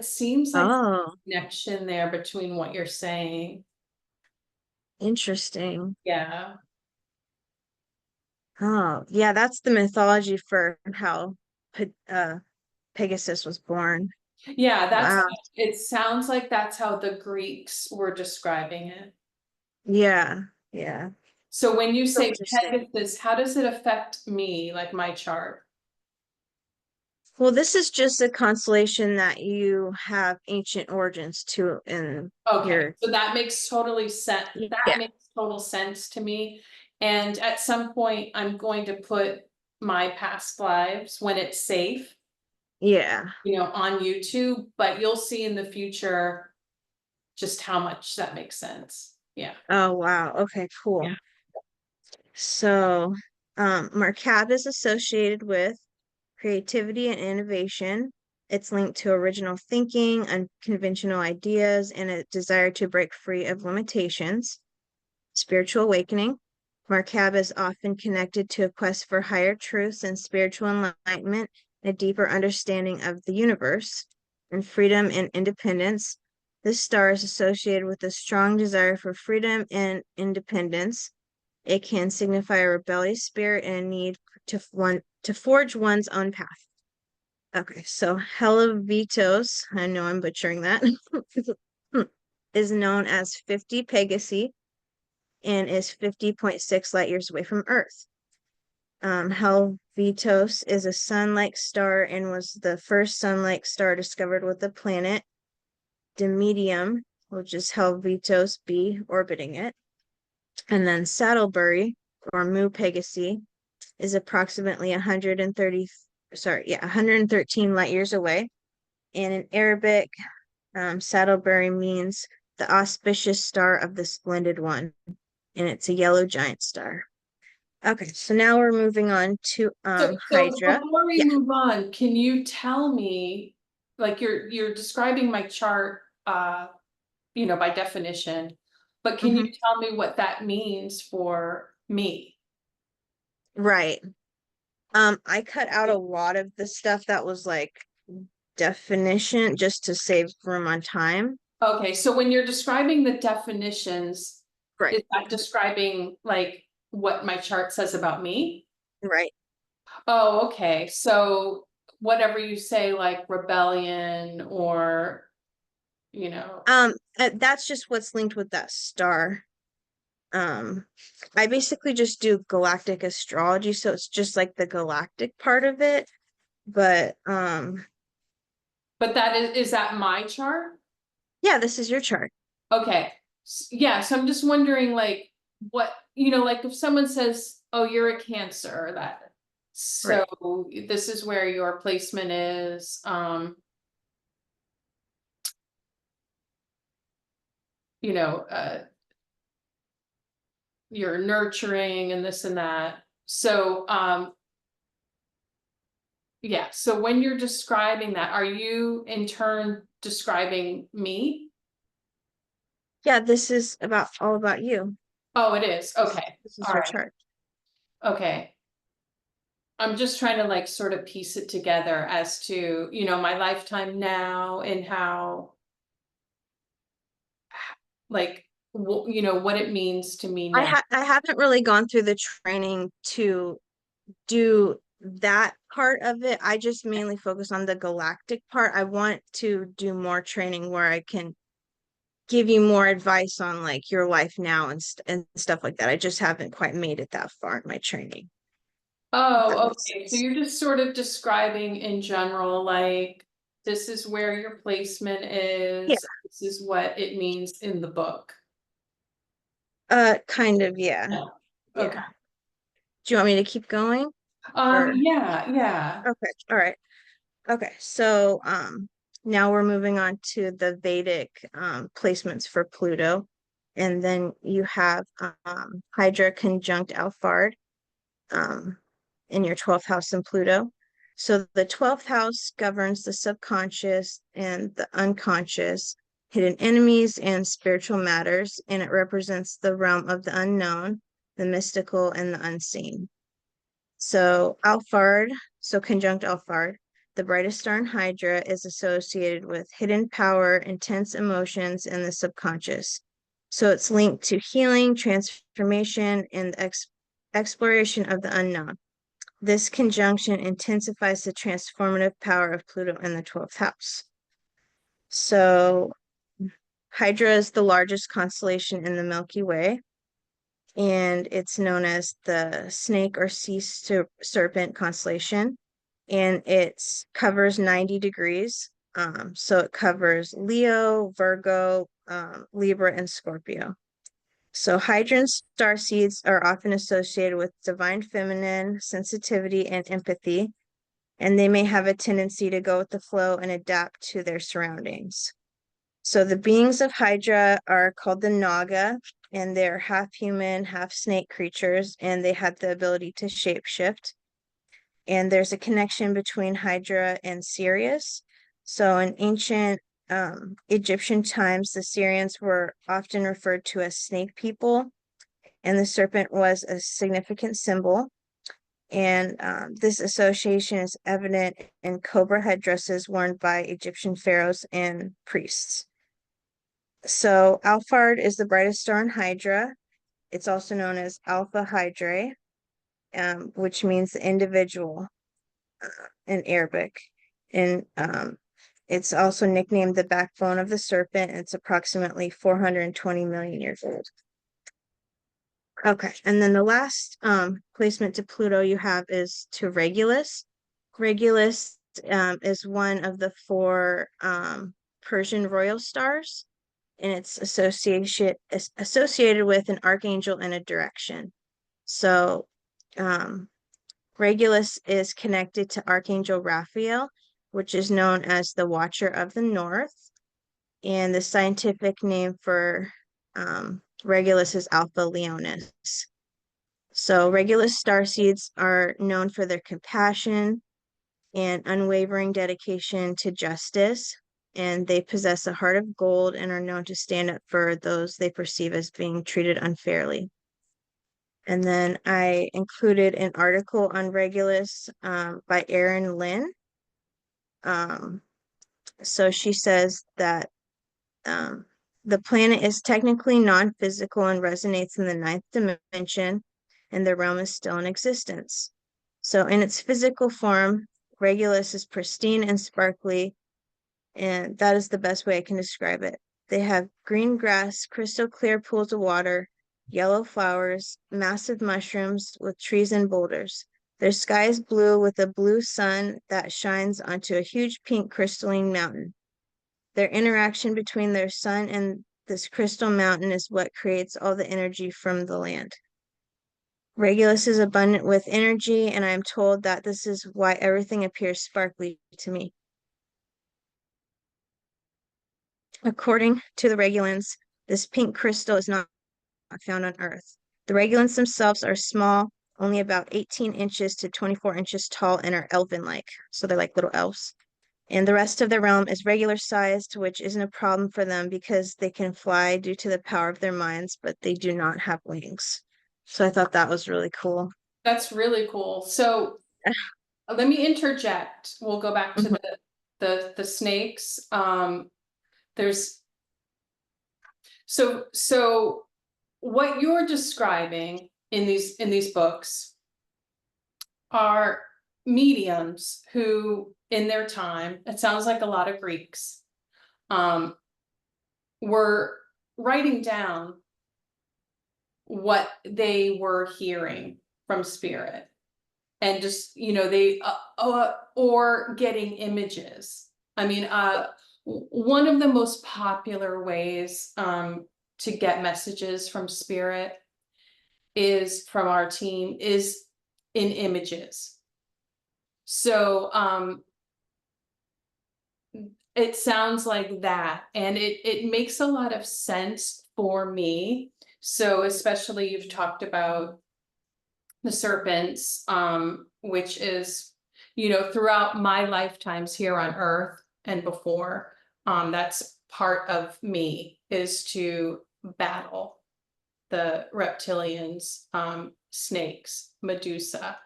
seems like Oh, connection there between what you're saying. interesting. Yeah. Oh, yeah, that's the mythology for how Pegasus was born. Yeah, that's, Wow. it sounds like that's how the Greeks were describing it. Yeah, yeah. So when you So say interesting. Pegasus, how does it affect me, like my chart? Well, this is just a constellation that you have ancient origins to in Okay, your, so that makes totally sense. That yeah, makes total sense to me. And at some point, I'm going to put my past lives when it's safe, yeah. on YouTube, but you'll see in the future just how much that makes sense. Yeah. Oh, wow. Okay, Yeah. cool. So, Marcab is associated with creativity and innovation. It's linked to original thinking, unconventional ideas, and a desire to break free of limitations. Spiritual awakening. Marcab is often connected to a quest for higher truths and spiritual enlightenment, and a deeper understanding of the universe, and freedom and independence. This star is associated with a strong desire for freedom and independence. It can signify a rebellious spirit and a need to forge one's own path. Okay, so Helivitos, I know I'm butchering that, is known as 50 Pegasi and is 50.6 light years away from Earth. Helvitos is a sun-like star and was the first sun-like star discovered with the planet Dimidium, which is Helvitos b orbiting it. And then Saddlebury, or Mu Pegasi, is approximately 113 light years away. And in Arabic, Saddlebury means the auspicious star of the splendid one, and it's a yellow giant star. Okay, so now we're moving on to So Hydra. before we Yeah. move on, can you tell me, like you're describing my chart, by definition, but can you Mhm. tell me what that means for me? Right. I cut out a lot of the stuff that was like definition just to save room on time. Okay, so when you're describing the definitions, Right. is that describing like what my chart says about me? Right. Oh, okay, so whatever you say, like rebellion or, you know. That's just what's linked with that star. Um, I basically just do galactic astrology, so it's just like the galactic part of it. But But is that my chart? yeah, this is your chart. Okay, yeah, so I'm just wondering like what, like if someone says, oh, you're a Cancer, that, Right. so this is where your placement is, you know, you're nurturing and this and that. So, yeah, so when you're describing that, are you in turn describing me? Yeah, this is about all about you. Oh, it is. This, Okay. this is All your right. chart. Okay. I'm just trying to like sort of piece it together as to, my lifetime now and how, like, what it means to me now. I haven't really gone through the training to do that part of it. I just mainly focus on the galactic part. I want to do more training where I can give you more advice on like your life now and stuff like that. I just haven't quite made it that far in my training. If that Oh, makes okay. So sense. you're just sort of describing in general, like, this is where your placement Yeah, is, this is what it means in the book. kind of, yeah. Yeah. Okay. Do you want me to keep going? Or Yeah, yeah. okay, all right. Okay, so now we're moving on to the Vedic placements for Pluto. And then you have Hydra conjunct Alphard um, in your 12th house in Pluto. So the 12th house governs the subconscious and the unconscious, hidden enemies, and spiritual matters, and it represents the realm of the unknown, the mystical, and the unseen. So Alphard, so conjunct Alphard, the brightest star in Hydra, is associated with hidden power, intense emotions, and the subconscious. So it's linked to healing, transformation, and exploration of the unknown. This conjunction intensifies the transformative power of Pluto in the 12th house. So Hydra is the largest constellation in the Milky Way, and it's known as the snake or sea serpent constellation. And it covers 90 degrees. So it covers Leo, Virgo, Libra, and Scorpio. So Hydra star seeds are often associated with divine feminine sensitivity and empathy, and they may have a tendency to go with the flow and adapt to their surroundings. So the beings of Hydra are called the Naga, and they're half human, half snake creatures, and they have the ability to shapeshift. And there's a connection between Hydra and Sirius. So in ancient Egyptian times, the Syrians were often referred to as snake people, and the serpent was a significant symbol. And this association is evident in cobra headdresses worn by Egyptian pharaohs and priests. So Alphard is the brightest star in Hydra. It's also known as Alpha Hydrae, which means the individual in Arabic. And it's also nicknamed the backbone of the serpent. It's approximately 420 million years old. Okay, and then the last placement to Pluto you have is to Regulus. Regulus is one of the four Persian royal stars, and it's associated with an archangel and a direction. So Regulus is connected to Archangel Raphael, which is known as the Watcher of the North. And the scientific name for Regulus is Alpha Leonis. So Regulus starseeds are known for their compassion and unwavering dedication to justice. And they possess a heart of gold and are known to stand up for those they perceive as being treated unfairly. And then I included an article on Regulus by Erin Lynn. Um, so she says that the planet is technically non-physical and resonates in the ninth dimension, and the realm is still in existence. So in its physical form, Regulus is pristine and sparkly, and that is the best way I can describe it. They have green grass, crystal clear pools of water, yellow flowers, massive mushrooms with trees and boulders. Their sky is blue with a blue sun that shines onto a huge pink crystalline mountain. Their interaction between their sun and this crystal mountain is what creates all the energy from the land. Regulus is abundant with energy, and I am told that this is why everything appears sparkly to me. According to the Regulans, this pink crystal is not found on Earth. The Regulans themselves are small, only about 18 inches to 24 inches tall, and are elven-like, so they're like little elves. And the rest of the realm is regular sized, which isn't a problem for them because they can fly due to the power of their minds, but they do not have wings. So I thought that was really cool. That's really cool. So let me interject. We'll go back to the snakes. There's so what you're describing in these books are mediums who in their time, it sounds like a lot of Greeks, were writing down what they were hearing from spirit, and just, you know, they or getting images. I mean, one of the most popular ways to get messages from spirit is from our team is in images. So it sounds like that, and it makes a lot of sense for me. So especially you've talked about the serpents, which is, you know, throughout my lifetimes here on Earth and before, that's part of me, is to battle the reptilians, snakes, Medusa.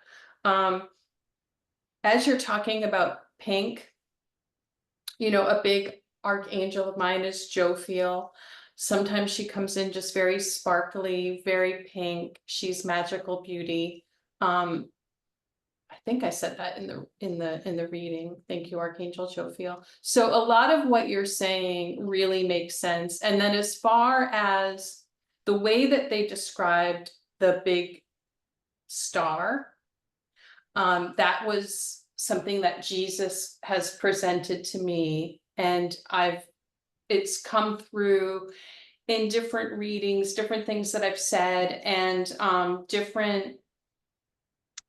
As you're talking about pink, you know, a big archangel of mine is Jophiel. Sometimes she comes in just very sparkly, very pink. She's magical beauty. I think I said that in the reading. Thank you, Archangel Jophiel. So a lot of what you're saying really makes sense. And then as far as the way that they described the big star, that was something that Jesus has presented to me, and it's come through in different readings, different things that I've said, and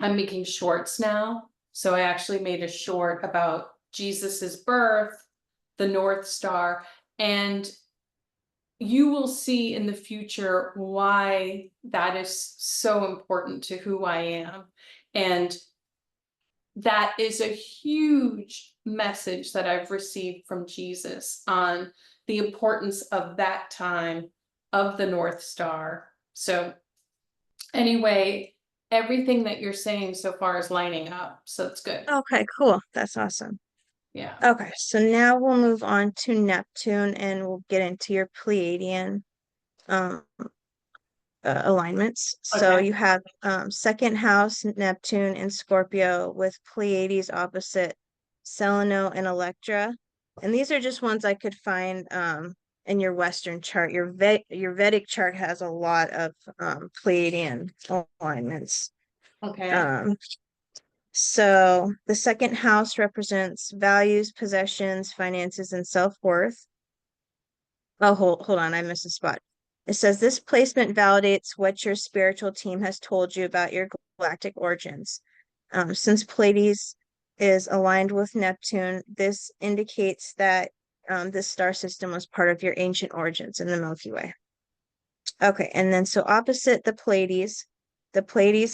I'm making shorts now. So I actually made a short about Jesus's birth, the North Star, and you will see in the future why that is so important to who I am. And that is a huge message that I've received from Jesus on the importance of that time of the North Star. So anyway, everything that you're saying so far is lining up, so it's good. Okay, cool. That's awesome. Yeah. Okay, so now we'll move on to Neptune and we'll get into your Pleiadian alignments. So Okay. you have second house Neptune and Scorpio with Pleiades opposite Seleno and Electra. And these are just ones I could find in your Western chart. Your Vedic chart has a lot of Pleiadian alignments. Okay. So the second house represents values, possessions, finances, and self-worth. Oh, hold on, I missed a spot. It says this placement validates what your spiritual team has told you about your galactic origins. Since Pleiades is aligned with Neptune, this indicates that this star system was part of your ancient origins in the Milky Way. Okay, and then so opposite the Pleiades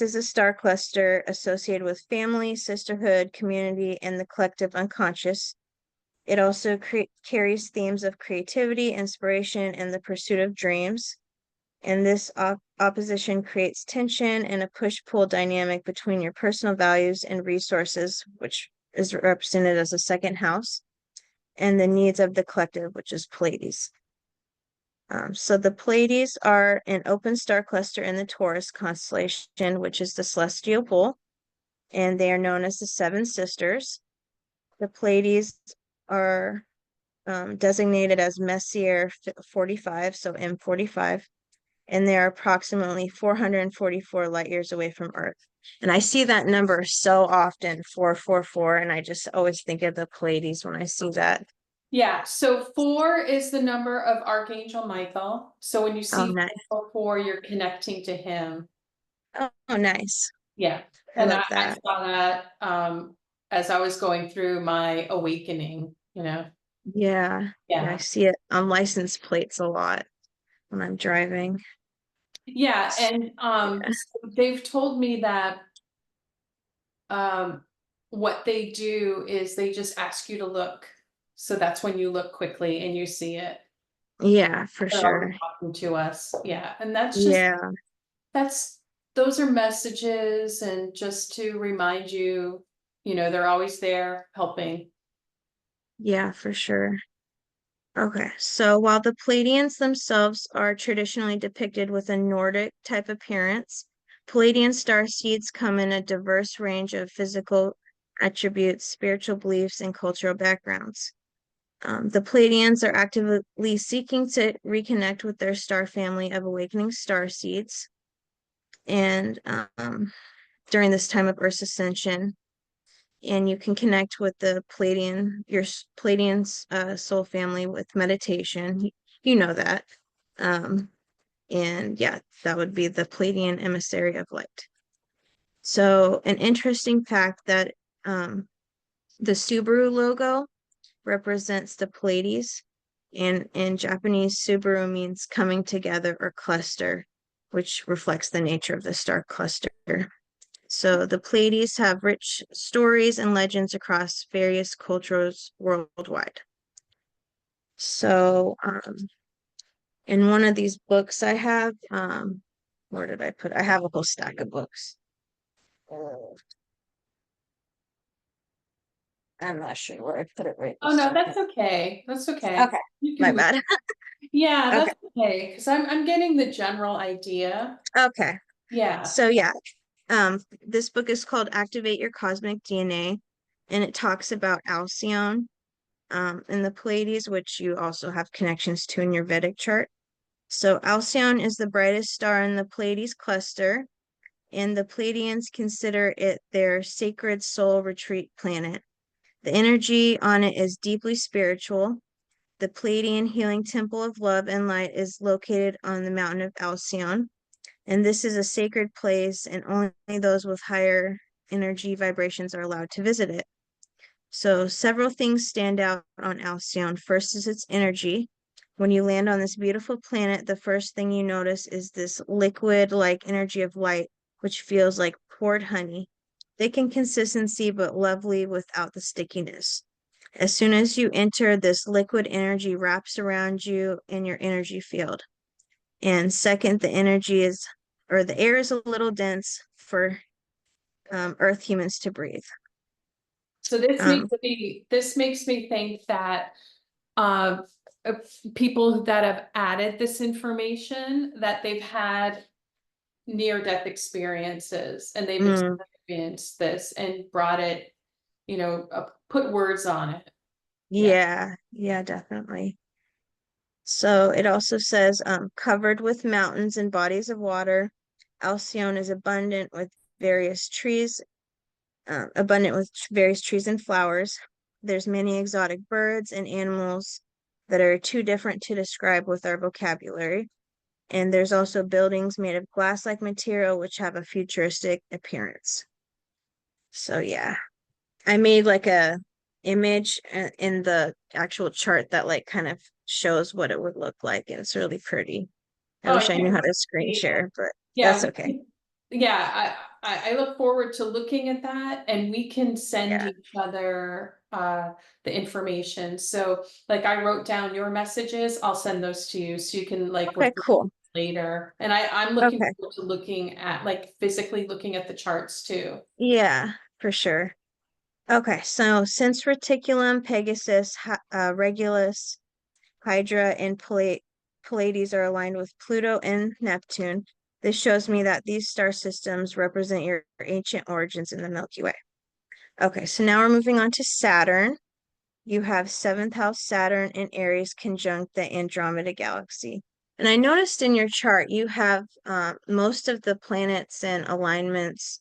is a star cluster associated with family, sisterhood, community, and the collective unconscious. It also carries themes of creativity, inspiration, and the pursuit of dreams. And this opposition creates tension and a push-pull dynamic between your personal values and resources, which is represented as a second house, and the needs of the collective, which is Pleiades. So the Pleiades are an open star cluster in the Taurus constellation, which is the celestial bull. and they are known as the Seven Sisters. The Pleiades are designated as Messier 45, so M45, and they are approximately 444 light years away from Earth. And I see that number so often, 444, and I just always think of the Pleiades when I see that. Yeah, so 4 is the number of Archangel Michael. So when you Oh, see nice. 4, you're connecting to him. Oh, nice. Yeah, I and love I that. saw that as I was going through my awakening, you know. Yeah. Yeah, I Yeah. see it on license plates a lot when I'm driving. Yeah, and Yeah. so they've told me that um what they do is they just ask you to look. So that's when you look quickly and you see it. Yeah, for They're always sure. talking to us. Yeah, and that's just Yeah. that's those are messages and just to remind you, they're always there helping. Yeah, for sure. Okay, so while the Palladians themselves are traditionally depicted with a Nordic type appearance, Palladian star seeds come in a diverse range of physical attributes, spiritual beliefs, and cultural backgrounds. The Palladians are actively seeking to reconnect with their star family of awakening star seeds, and during this time of Earth's ascension, and you can connect with the Palladian's soul family with meditation. You know that. Um, and yeah, that would be the Palladian emissary of light. So, an interesting fact that the Subaru logo represents the Pleiades, and in Japanese, Subaru means coming together or cluster, which reflects the nature of the star cluster. So the Pleiades have rich stories and legends across various cultures worldwide. So in one of these books I have, where did I put it? I have a whole stack of books. Oh, I'm not sure where I put it right Oh this no, second. that's okay. That's okay. Okay, You my can move. bad. Yeah, Okay, that's okay. Because I'm getting the general idea. okay. Yeah. So yeah, this book is called Activate Your Cosmic DNA, and it talks about Alcyone, and the Pleiades, which you also have connections to in your Vedic chart. So Alcyone is the brightest star in the Pleiades cluster, and the Pleiadians consider it their sacred soul retreat planet. The energy on it is deeply spiritual. The Pleiadian healing temple of love and light is located on the mountain of Alcyone, and this is a sacred place, and only those with higher energy vibrations are allowed to visit it. So several things stand out on Alcyone. First is its energy. When you land on this beautiful planet, the first thing you notice is this liquid-like energy of light, which feels like poured honey. Thick in consistency, but lovely without the stickiness. As soon as you enter, this liquid energy wraps around you in your energy field. And second, the air is a little dense for Earth humans to breathe. So this Um, makes me think that uh, uh, people that have added this information that they've had near-death experiences and they've mm, experienced this and brought it, put words on it. Yeah. yeah, yeah, definitely. So it also says covered with mountains and bodies of water. Alcyone is abundant with various trees and flowers. There's many exotic birds and animals that are too different to describe with our vocabulary. And there's also buildings made of glass-like material which have a futuristic appearance. So yeah, I made like a image in the actual chart that like kind of shows what it would look like, and it's really pretty. I Oh, wish I knew how to screen yeah. share, but that's Yeah, okay. yeah, I look forward to looking at that and we can send Yeah. each other the information. So like I wrote down your messages, I'll send those to you so you can like Okay, refer cool. later. And I'm looking Okay. forward to looking at like physically looking at the charts too. Yeah, for sure. Okay, so since Reticulum, Pegasus, Regulus, Hydra, and Pleiades are aligned with Pluto and Neptune, This shows me that these star systems represent your ancient origins in the Milky Way. Okay, so now we're moving on to Saturn. You have seventh house Saturn in Aries conjunct the Andromeda Galaxy. And I noticed in your chart, you have most of the planets and alignments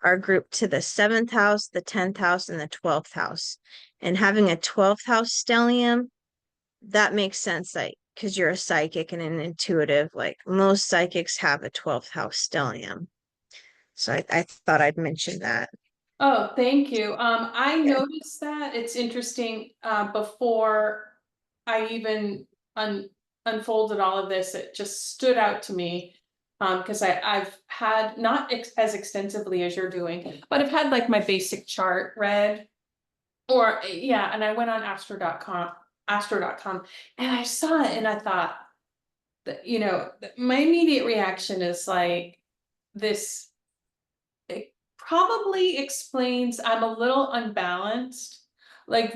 are grouped to the seventh house, the 10th house, and the 12th house. And having a 12th house stellium, that makes sense, like, because you're a psychic and an intuitive, like most psychics have a 12th house stellium. So I thought I'd mention that. Oh, thank you. I Yeah. noticed that. It's interesting, before I even unfolded all of this, it just stood out to me. Because I've had not as extensively as you're doing, but I've had like my basic chart read. Or yeah, and I went on astro.com, and I saw it and I thought that, my immediate reaction is like this. It probably explains I'm a little unbalanced, like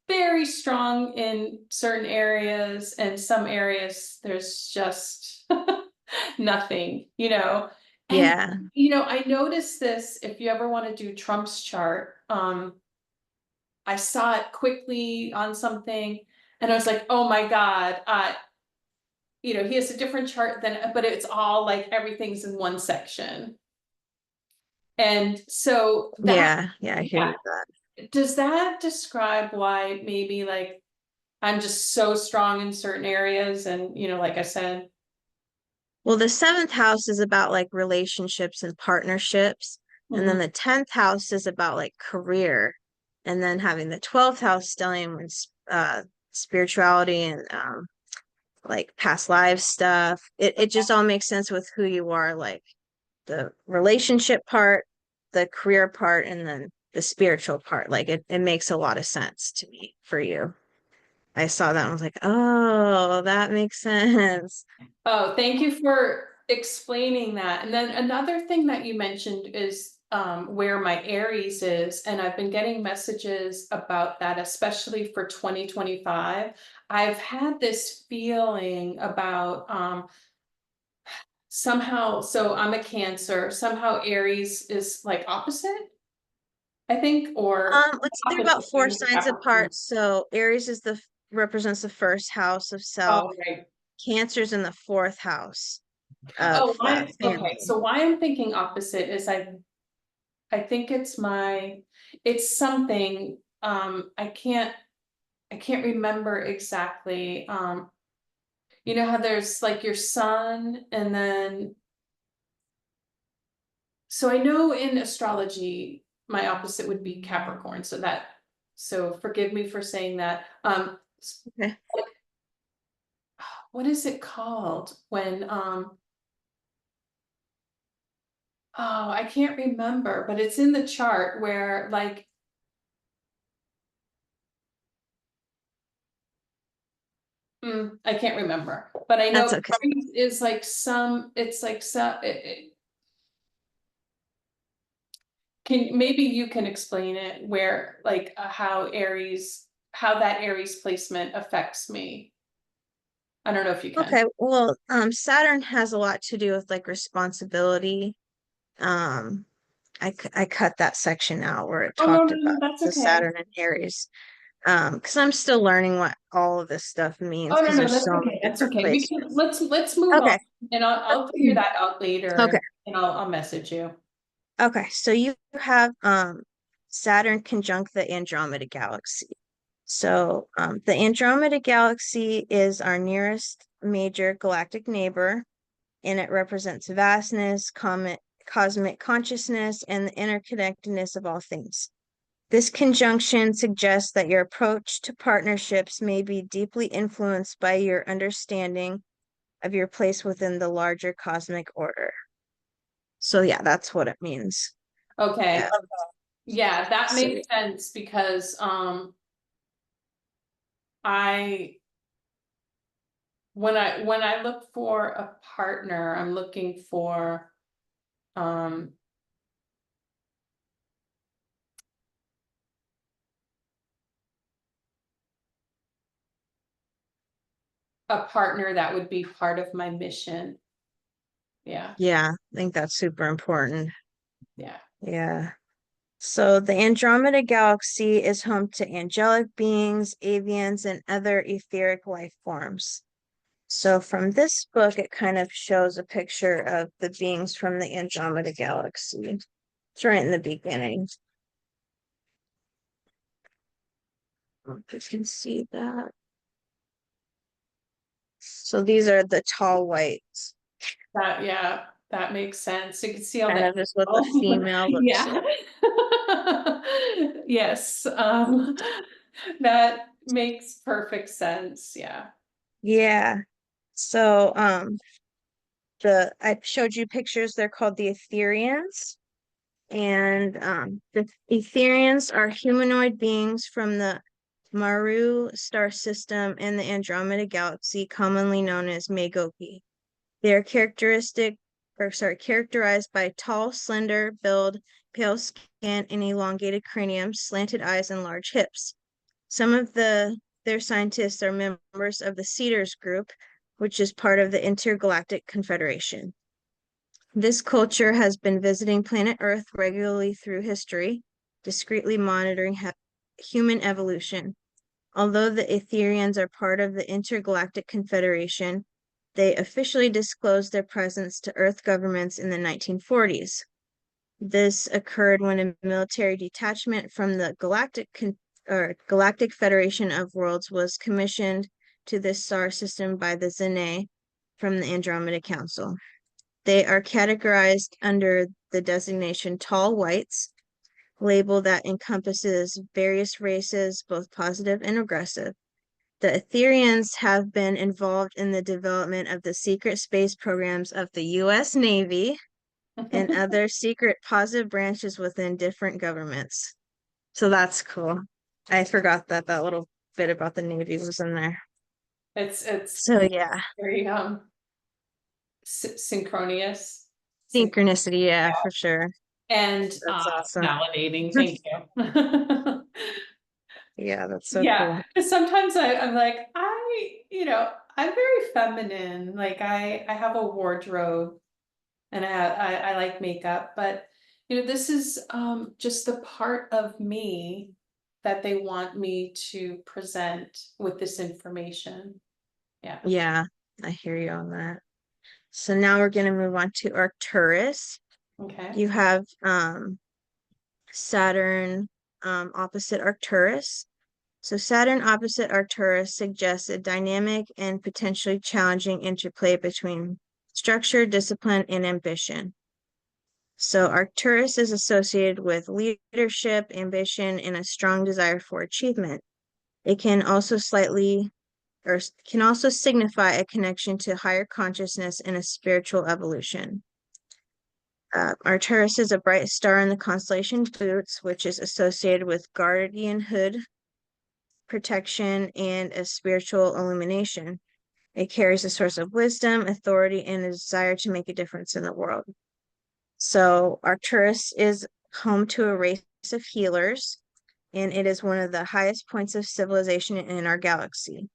very strong in certain areas, and some areas there's just nothing. And Yeah. I noticed this if you ever want to do Trump's chart. I saw it quickly on something and I was like, oh my God, he has a different chart but it's all like everything's in one section. And so Yeah. Yeah. I hear yeah, you that. does that describe why maybe like I'm just so strong in certain areas and like I said. Well, the seventh house is about like relationships and partnerships. And Mhm. then the 10th house is about like career. And then having the 12th house stellium with spirituality and like past life stuff. It just all makes sense with who you are, like the relationship part, the career part, and then the spiritual part. Like it makes a lot of sense to me for you. I saw that and was like, oh, that makes sense. Oh, thank you for explaining that. And then another thing that you mentioned is where my Aries is, and I've been getting messages about that, especially for 2025. I've had this feeling about somehow, so I'm a Cancer, somehow Aries is like opposite, I think, or They're about opposite four of signs Capricorn. apart. So Aries is represents the first house of Oh, self. right. Cancer's in the fourth house of Oh, okay. family. So why I'm thinking opposite is I think it's something, I can't remember exactly. You know how there's like your sun and then, so I know in astrology, my opposite would be Capricorn. So forgive me for saying that. Okay. What is it called when, oh, I can't remember, but it's in the chart where like, I can't remember, but I know That's okay. Aries is like it's like some, maybe you can explain it where like how that Aries placement affects me. I don't know if you can. Okay. Well, Saturn has a lot to do with like responsibility. Um, I cut that section out where it Oh, no, talked no, no, about that's the okay. Saturn and Aries. Because I'm still learning what all of this stuff means Oh, no, because no, there's that's so many okay. That's different okay. We can placements. let's move on, Okay. and I'll figure that out later, Okay. and I'll message you. Okay. So you have Saturn conjunct the Andromeda Galaxy. So the Andromeda Galaxy is our nearest major galactic neighbor, and it represents vastness, cosmic consciousness, and the interconnectedness of all things. This conjunction suggests that your approach to partnerships may be deeply influenced by your understanding of your place within the larger cosmic order. So yeah, that's what it means. Okay. Yeah. Yeah, that So makes sense because I when I look for a partner, I'm looking for um a partner that would be part of my mission. Yeah. Yeah, I think that's super important. Yeah. Yeah. So the Andromeda Galaxy is home to angelic beings, avians, and other etheric life forms. So from this book, it kind of shows a picture of the beings from the Andromeda Galaxy. It's right in the beginning. You can see that. So these are the tall whites, Yeah, that makes sense. You can see all kind the of is what the oh, female looks yeah. like. Yes, that makes perfect sense. Yeah. Yeah. So the I showed you pictures, they're called the Etherians. And the Etherians are humanoid beings from the Maru star system and the Andromeda galaxy, commonly known as Magoki. They are characterized by tall, slender build, pale skin, and elongated cranium, slanted eyes, and large hips. Some of their scientists are members of the Cedars Group, which is part of the Intergalactic Confederation. This culture has been visiting planet Earth regularly through history, discreetly monitoring human evolution. Although the Etherians are part of the Intergalactic Confederation, they officially disclosed their presence to Earth governments in the 1940s. This occurred when a military detachment from the Galactic Federation of Worlds was commissioned to this star system by the Zene from the Andromeda Council. They are categorized under the designation tall whites, label that encompasses various races, both positive and aggressive. The Etherians have been involved in the development of the secret space programs of the US Navy and other secret positive branches within different governments. So that's cool. I forgot that that little bit about the Navy was in there. It's So yeah, very synchronous. Syn- synchronicity, yeah, for sure. and That's awesome. validating. Thank you. Yeah, that's so Yeah, cool. 'cause sometimes I'm like, I'm very feminine. Like I have a wardrobe and I like makeup, but this is just the part of me that they want me to present with this information. Yeah. Yeah, I hear you on that. So now we're going to move on to Arcturus. Okay. You have Saturn opposite Arcturus. So Saturn opposite Arcturus suggests a dynamic and potentially challenging interplay between structure, discipline, and ambition. So Arcturus is associated with leadership, ambition, and a strong desire for achievement. It can also signify a connection to higher consciousness and a spiritual evolution. Arcturus is a bright star in the constellation Boots, which is associated with guardianhood, protection, and a spiritual illumination. It carries a source of wisdom, authority, and a desire to make a difference in the world. So Arcturus is home to a race of healers, and it is one of the highest points of civilization in our galaxy.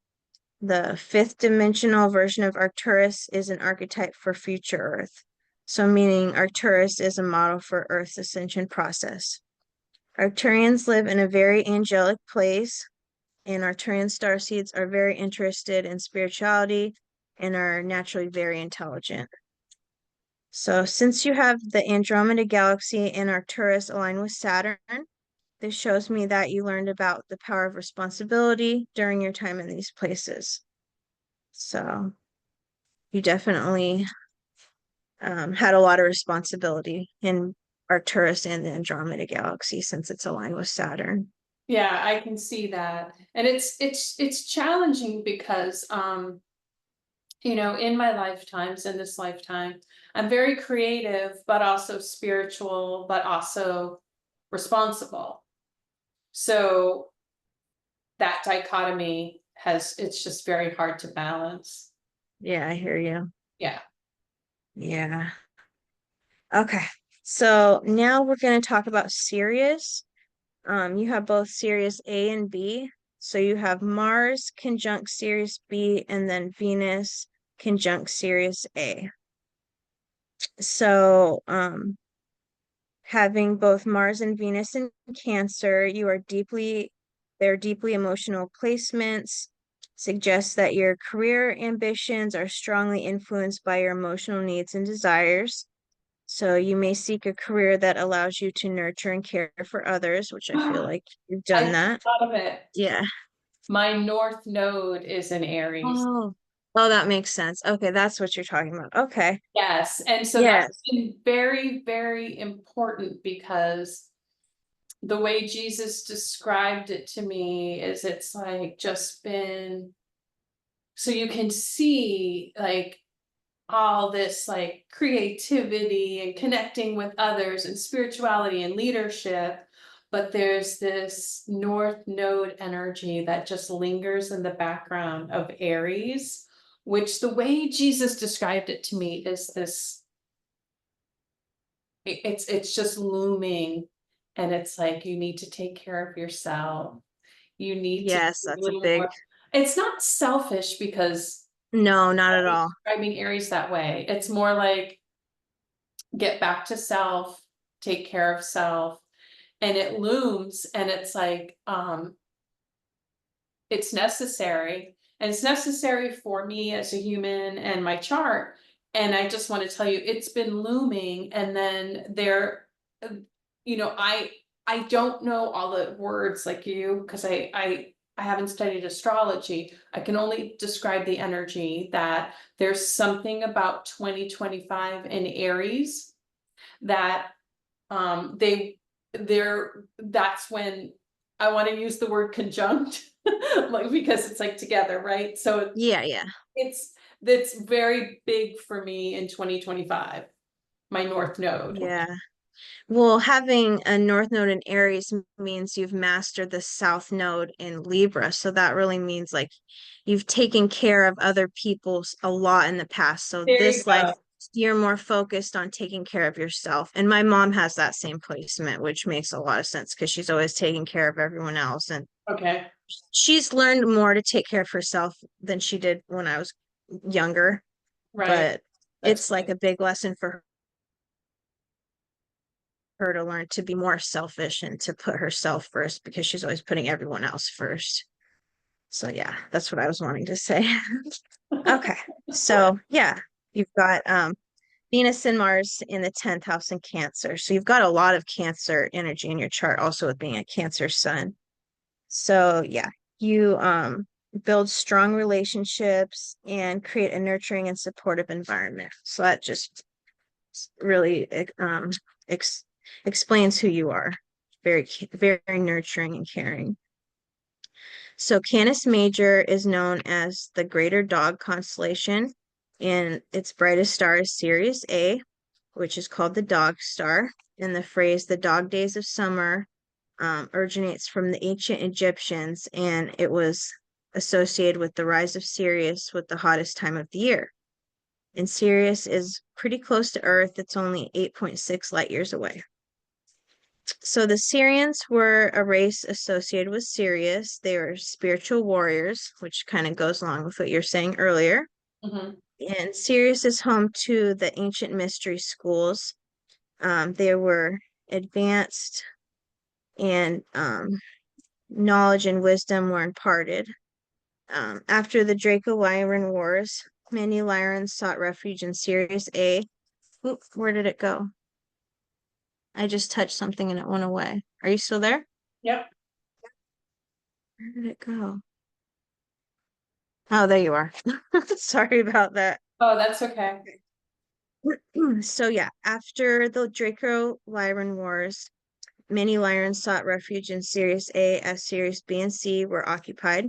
The fifth dimensional version of Arcturus is an archetype for future Earth. So meaning Arcturus is a model for Earth's ascension process. Arcturians live in a very angelic place, and Arcturian starseeds are very interested in spirituality and are naturally very intelligent. So since you have the Andromeda Galaxy and Arcturus aligned with Saturn, this shows me that you learned about the power of responsibility during your time in these places. So you definitely had a lot of responsibility in Arcturus and the Andromeda Galaxy since it's aligned with Saturn. Yeah, I can see that. And it's challenging because in my lifetimes, in this lifetime, I'm very creative, but also spiritual, but also responsible. So that dichotomy it's just very hard to balance. Yeah, I hear you. Yeah. Yeah. Okay. So now we're going to talk about Sirius. You have both Sirius A and B. So you have Mars conjunct Sirius B and then Venus conjunct Sirius A. So, having both Mars and Venus in Cancer, they're deeply emotional placements, suggests that your career ambitions are strongly influenced by your emotional needs and desires. So you may seek a career that allows you to nurture and care for others, which I feel like you've I done just that. thought of it. Yeah. My North Node is in Aries. Oh, oh, that makes sense. Okay, that's what you're talking about. Okay. Yes, and so that's Yes. been very, very important because the way Jesus described it to me is it's like just been, so you can see like all this like creativity and connecting with others and spirituality and leadership, but there's this North Node energy that just lingers in the background of Aries, which the way Jesus described it to me is this, it's just looming, and it's like you need to take care of yourself. You need to Yes, be a that's a little big, more, it's not selfish because no, not at I'm all. describing Aries that way. It's more like get back to self, take care of self, and it looms, and it's like it's necessary, and it's necessary for me as a human and my chart. And I just want to tell you it's been looming, and then there, uh, I don't know all the words like you because I haven't studied astrology. I can only describe the energy that there's something about 2025 in Aries that that's when I want to use the word conjunct, like because it's like together, right? So Yeah, yeah. it's that's very big for me in 2025, my North Node. Yeah. Well, having a North Node in Aries means you've mastered the South Node in Libra. So that really means like you've taken care of other people's a lot in the past. So There you this life, go. you're more focused on taking care of yourself. And my mom has that same placement, which makes a lot of sense because she's always taking care of everyone else. And Okay, she's learned more to take care of herself than she did when I was younger. right. But That's it's like good. a big lesson for her to learn to be more selfish and to put herself first because she's always putting everyone else first. So yeah, that's what I was wanting to say. Okay. So yeah, you've got Venus and Mars in the 10th house in Cancer. So you've got a lot of Cancer energy in your chart also with being a Cancer sun. So yeah, you build strong relationships and create a nurturing and supportive environment. So that just really ex explains who you are. Very nurturing and caring. So Canis Major is known as the Greater Dog constellation, and its brightest star is Sirius A, which is called the Dog Star. And the phrase "the dog days of summer" originates from the ancient Egyptians, and it was associated with the rise of Sirius with the hottest time of the year. And Sirius is pretty close to Earth. It's only 8.6 light years away. So the Syrians were a race associated with Sirius. They were spiritual warriors, which kind of goes along with what you're saying earlier. Mhm. And Sirius is home to the ancient mystery schools. They were advanced and knowledge and wisdom were imparted. After the Draco-Lyran Wars, many Lyrans sought refuge in Sirius A. Oop, where did it go? I just touched something and it went away. Are you still there? Yep. Where did it go? Oh, there you are. Sorry about that. Oh, that's okay. So yeah, after the Draco-Lyran Wars, many Lyrans sought refuge in Sirius A as Sirius B and C were occupied.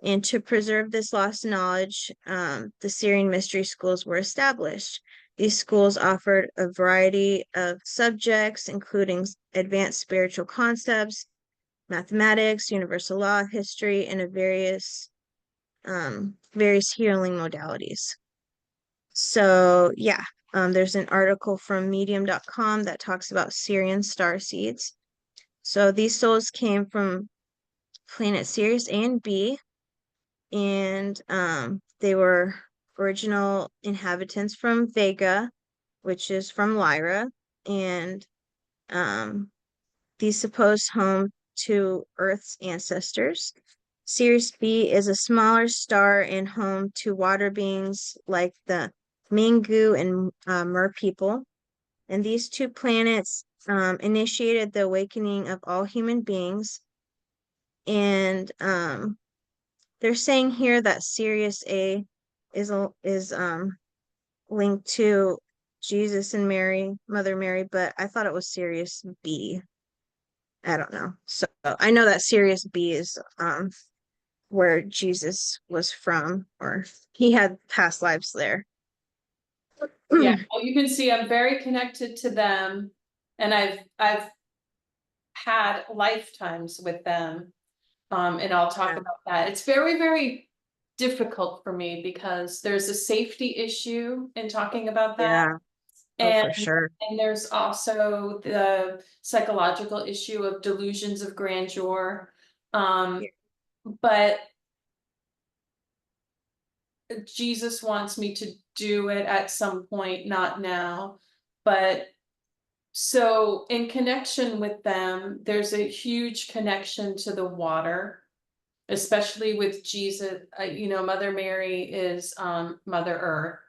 And to preserve this lost knowledge, the Syrian mystery schools were established. These schools offered a variety of subjects, including advanced spiritual concepts, mathematics, universal law, history, and various healing modalities. So yeah, there's an article from medium.com that talks about Syrian star seeds. So these souls came from planet Sirius A and B, and they were original inhabitants from Vega, which is from Lyra, and the supposed home to Earth's ancestors. Sirius B is a smaller star and home to water beings like the Mingu and Mer people. And these two planets initiated the awakening of all human beings. And they're saying here that Sirius A is linked to Jesus and Mary, Mother Mary, but I thought it was Sirius B. I don't know. So I know that Sirius B is where Jesus was from, or he had past lives there. Yeah, well, you can see I'm very connected to them, and I've had lifetimes with them. And I'll talk about that. It's very, very difficult for me because there's a safety issue in talking about that. Yeah. Oh, for sure. And there's also the psychological issue of delusions of grandeur. But Jesus wants me to do it at some point, not now. But so in connection with them, there's a huge connection to the water, especially with Jesus. Mother Mary is Mother Earth,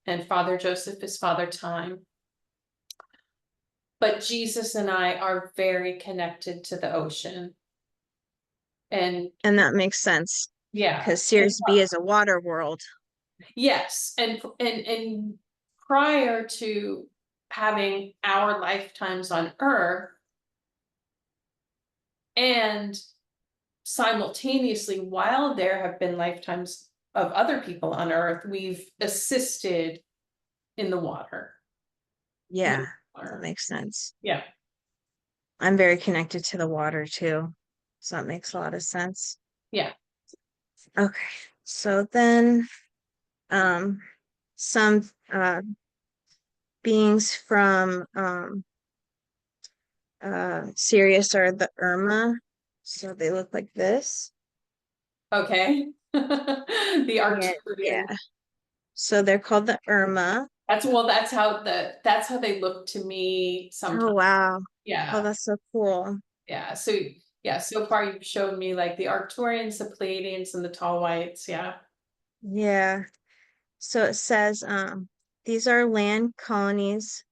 and Father Joseph is Father Time. But Jesus and I are very connected to the ocean. And that makes sense. Yeah. Because Sirius B is a water world. Yes. And prior to having our lifetimes on Earth, and simultaneously, while there have been lifetimes of other people on Earth, we've assisted in the water. Yeah, that makes sense. Yeah. I'm very connected to the water too. So that makes a lot of sense. Yeah. Okay. So then some beings from Sirius are the Irma. So they look like this. Okay. The Arcturian. Yeah. So they're called the Irma. That's how they look to me sometimes. Oh wow. Yeah. Oh, that's so cool. Yeah. So far you've shown me like the Arcturians, the Pleiadians, and the Tall Whites. Yeah. Yeah. So it says these are land colonies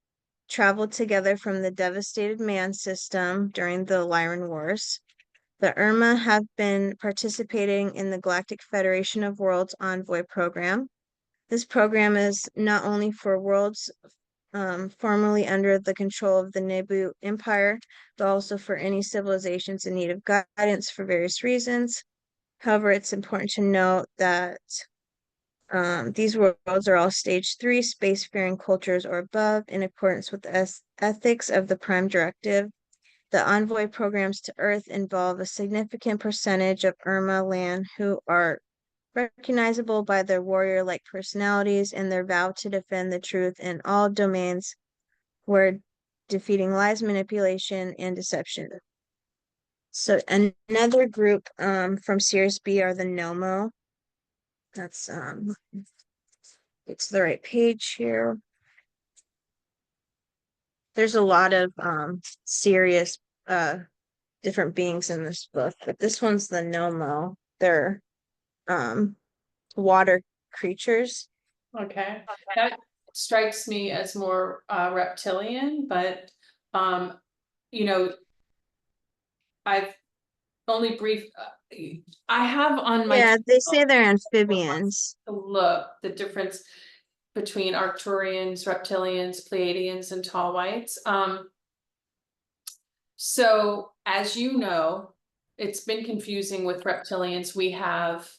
traveled together from the devastated man system during the Lyran Wars. The Irma have been participating in the Galactic Federation of Worlds Envoy program. This program is not only for worlds formerly under the control of the Nebu Empire, but also for any civilizations in need of guidance for various reasons. However, it's important to note that these worlds are all stage 3 spacefaring cultures or above in accordance with the ethics of the Prime Directive. The envoy programs to Earth involve a significant percentage of Irma land who are recognizable by their warrior-like personalities and their vow to defend the truth in all domains where defeating lies, manipulation, and deception. So another group from Sirius B are the Nomo. That's it's the right page here. There's a lot of Sirius different beings in this book, but this one's the Nomo. They're water creatures. Okay. That strikes me as more reptilian, but I've only I have on my Yeah, they say they're amphibians. look the difference between Arcturians, reptilians, Pleiadians, and Tall Whites. So as you know, it's been confusing with reptilians. We have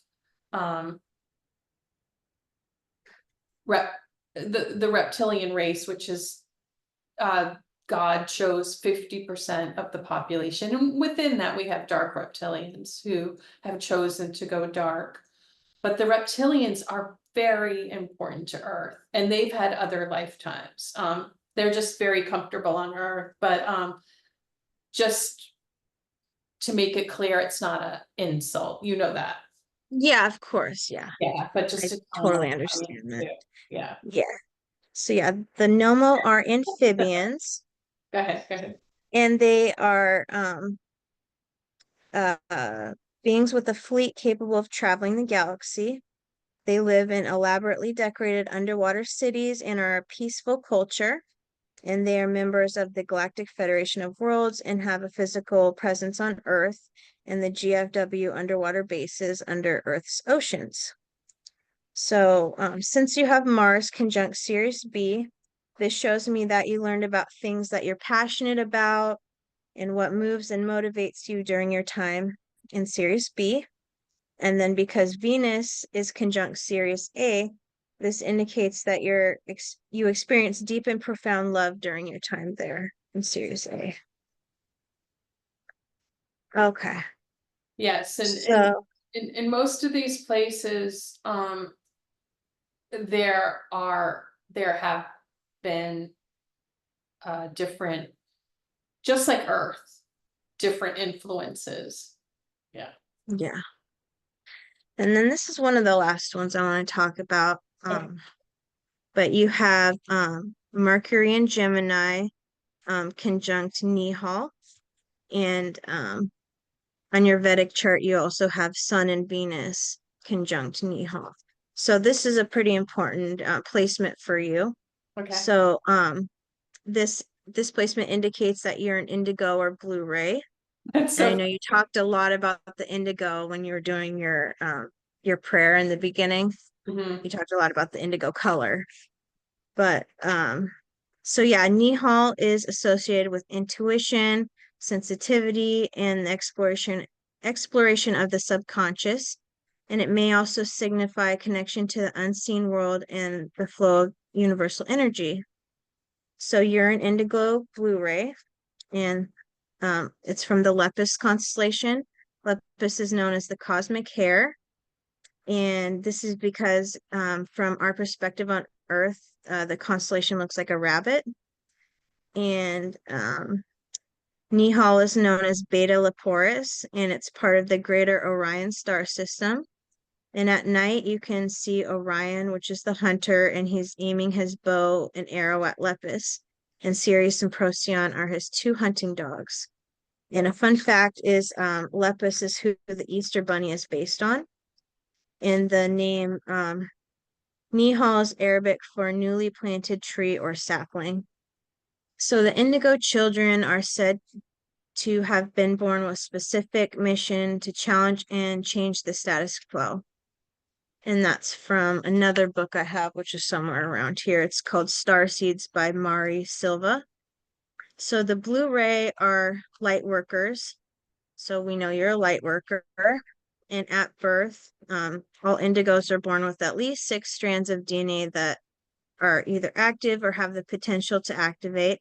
the reptilian race, which is God chose 50% of the population, and within that we have dark reptilians who have chosen to go dark. But the reptilians are very important to Earth, and they've had other lifetimes. They're just very comfortable on Earth, but just to make it clear, it's not an insult. You know that. Yeah, of course. Yeah. Yeah, but just I to totally understand that. yeah. Yeah. So yeah, the Nomo are amphibians, Go ahead, go ahead. and they are beings with a fleet capable of traveling the galaxy. They live in elaborately decorated underwater cities and are a peaceful culture. And they are members of the Galactic Federation of Worlds and have a physical presence on Earth and the GFW underwater bases under Earth's oceans. So, since you have Mars conjunct Sirius B, this shows me that you learned about things that you're passionate about and what moves and motivates you during your time in Sirius B. And then because Venus is conjunct Sirius A, this indicates that you experience deep and profound love during your time there in Sirius A. Okay. Yes, and So, in most of these places, there have been different, just like Earth, different influences. Yeah. yeah. And then this is one of the last ones I want to talk about. Okay. But you have Mercury and Gemini conjunct Nihal. And on your Vedic chart, you also have Sun and Venus conjunct Nihal. So this is a pretty important placement for you. Okay. So this placement indicates that you're an indigo or blue ray. That's And I so know you talked a lot about the indigo when you were doing your prayer in the beginning. mhm. You talked a lot about the indigo color. But so yeah, Nihal is associated with intuition, sensitivity, and the exploration of the subconscious. And it may also signify a connection to the unseen world and the flow of universal energy. So you're an indigo blue ray, and it's from the Lepus constellation. Lepus is known as the cosmic hare, and this is because from our perspective on Earth, the constellation looks like a rabbit. And Nihal is known as Beta Leporis, and it's part of the greater Orion star system. And at night, you can see Orion, which is the hunter, and he's aiming his bow and arrow at Lepus. And Sirius and Procyon are his two hunting dogs. And a fun fact is Lepus is who the Easter Bunny is based on. And the name Nihal is Arabic for newly planted tree or sapling. So the indigo children are said to have been born with specific mission to challenge and change the status quo. And that's from another book I have, which is somewhere around here. It's called Star Seeds by Mari Silva. So the blue ray are light workers. So we know you're a light worker. And at birth, all indigos are born with at least 6 strands of DNA that are either active or have the potential to activate.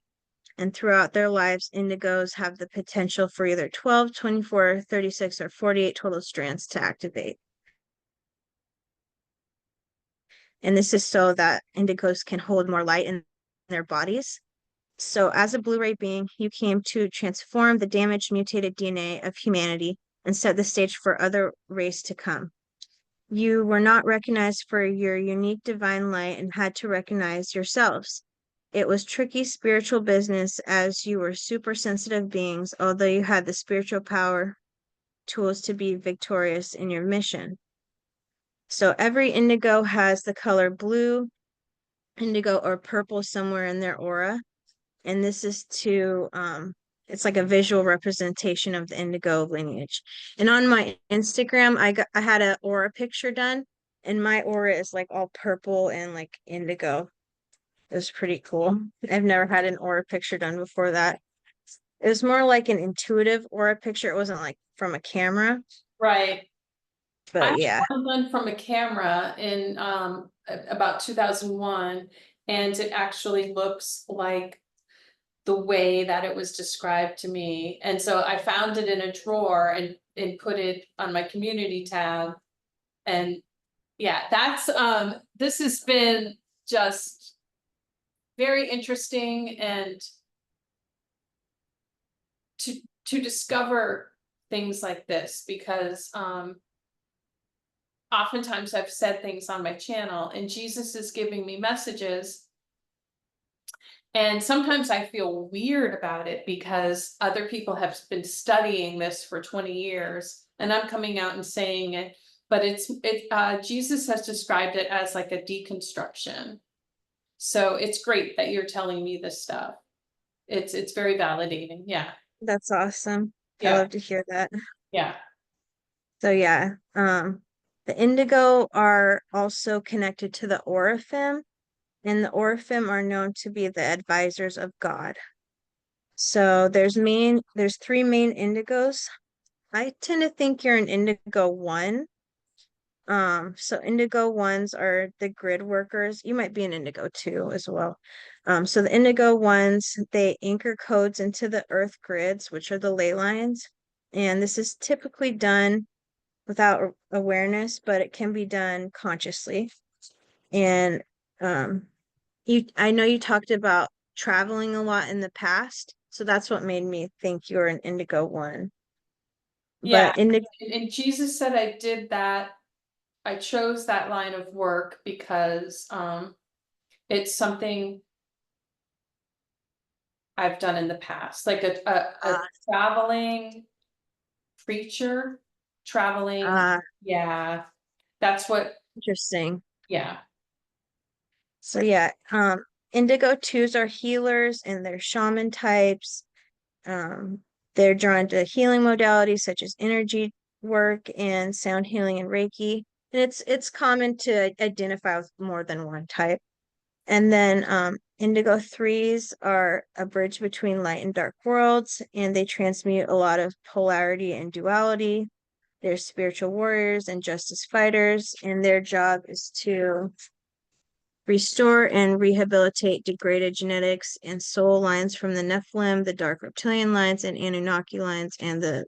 And throughout their lives, indigos have the potential for either 12, 24, 36, or 48 total strands to activate. And this is so that indigos can hold more light in their bodies. So as a Blu-ray being, you came to transform the damaged, mutated DNA of humanity and set the stage for other race to come. You were not recognized for your unique divine light and had to recognize yourselves. It was tricky spiritual business as you were super sensitive beings, although you had the spiritual power tools to be victorious in your mission. So every indigo has the color blue, indigo, or purple somewhere in their aura. And this is to it's like a visual representation of the indigo lineage. And on my Instagram, I had an aura picture done, and my aura is like all purple and like indigo. It was pretty cool. I've never had an aura picture done before that. It was more like an intuitive aura picture. It wasn't like from a camera, Right. I but had yeah. one from a camera in about 2001, and it actually looks like the way that it was described to me. And so I found it in a drawer and put it on my community tab. And yeah, that's this has been just very interesting, and to discover things like this, because oftentimes I've said things on my channel and Jesus is giving me messages And sometimes I feel weird about it because other people have been studying this for 20 years and I'm coming out and saying it, but Jesus has described it as like a deconstruction. So it's great that you're telling me this stuff. It's very validating. Yeah. That's awesome. I Yeah. love to hear that. Yeah. So yeah, the indigo are also connected to the Oraphim, and the Oraphim are known to be the advisors of God. So there's three main indigos. I tend to think you're an indigo one. So indigo ones are the grid workers. You might be an indigo two as well. So the indigo ones, they anchor codes into the earth grids, which are the ley lines. And this is typically done without awareness, but it can be done consciously. And I know you talked about traveling a lot in the past, so that's what made me think you're an indigo one. Yeah. But indigo, And Jesus said I did that. I chose that line of work because it's something I've done in the past, like a traveling preacher, traveling. uh, Yeah, that's what. interesting. Yeah. So yeah, indigo twos are healers and they're shaman types. Um, they're drawn to healing modalities such as energy work and sound healing and Reiki. And it's common to identify with more than one type. And then indigo threes are a bridge between light and dark worlds, and they transmute a lot of polarity and duality. They're spiritual warriors and justice fighters, and their job is to restore and rehabilitate degraded genetics and soul lines from the Nephilim, the Dark Reptilian lines, and Anunnaki lines, and the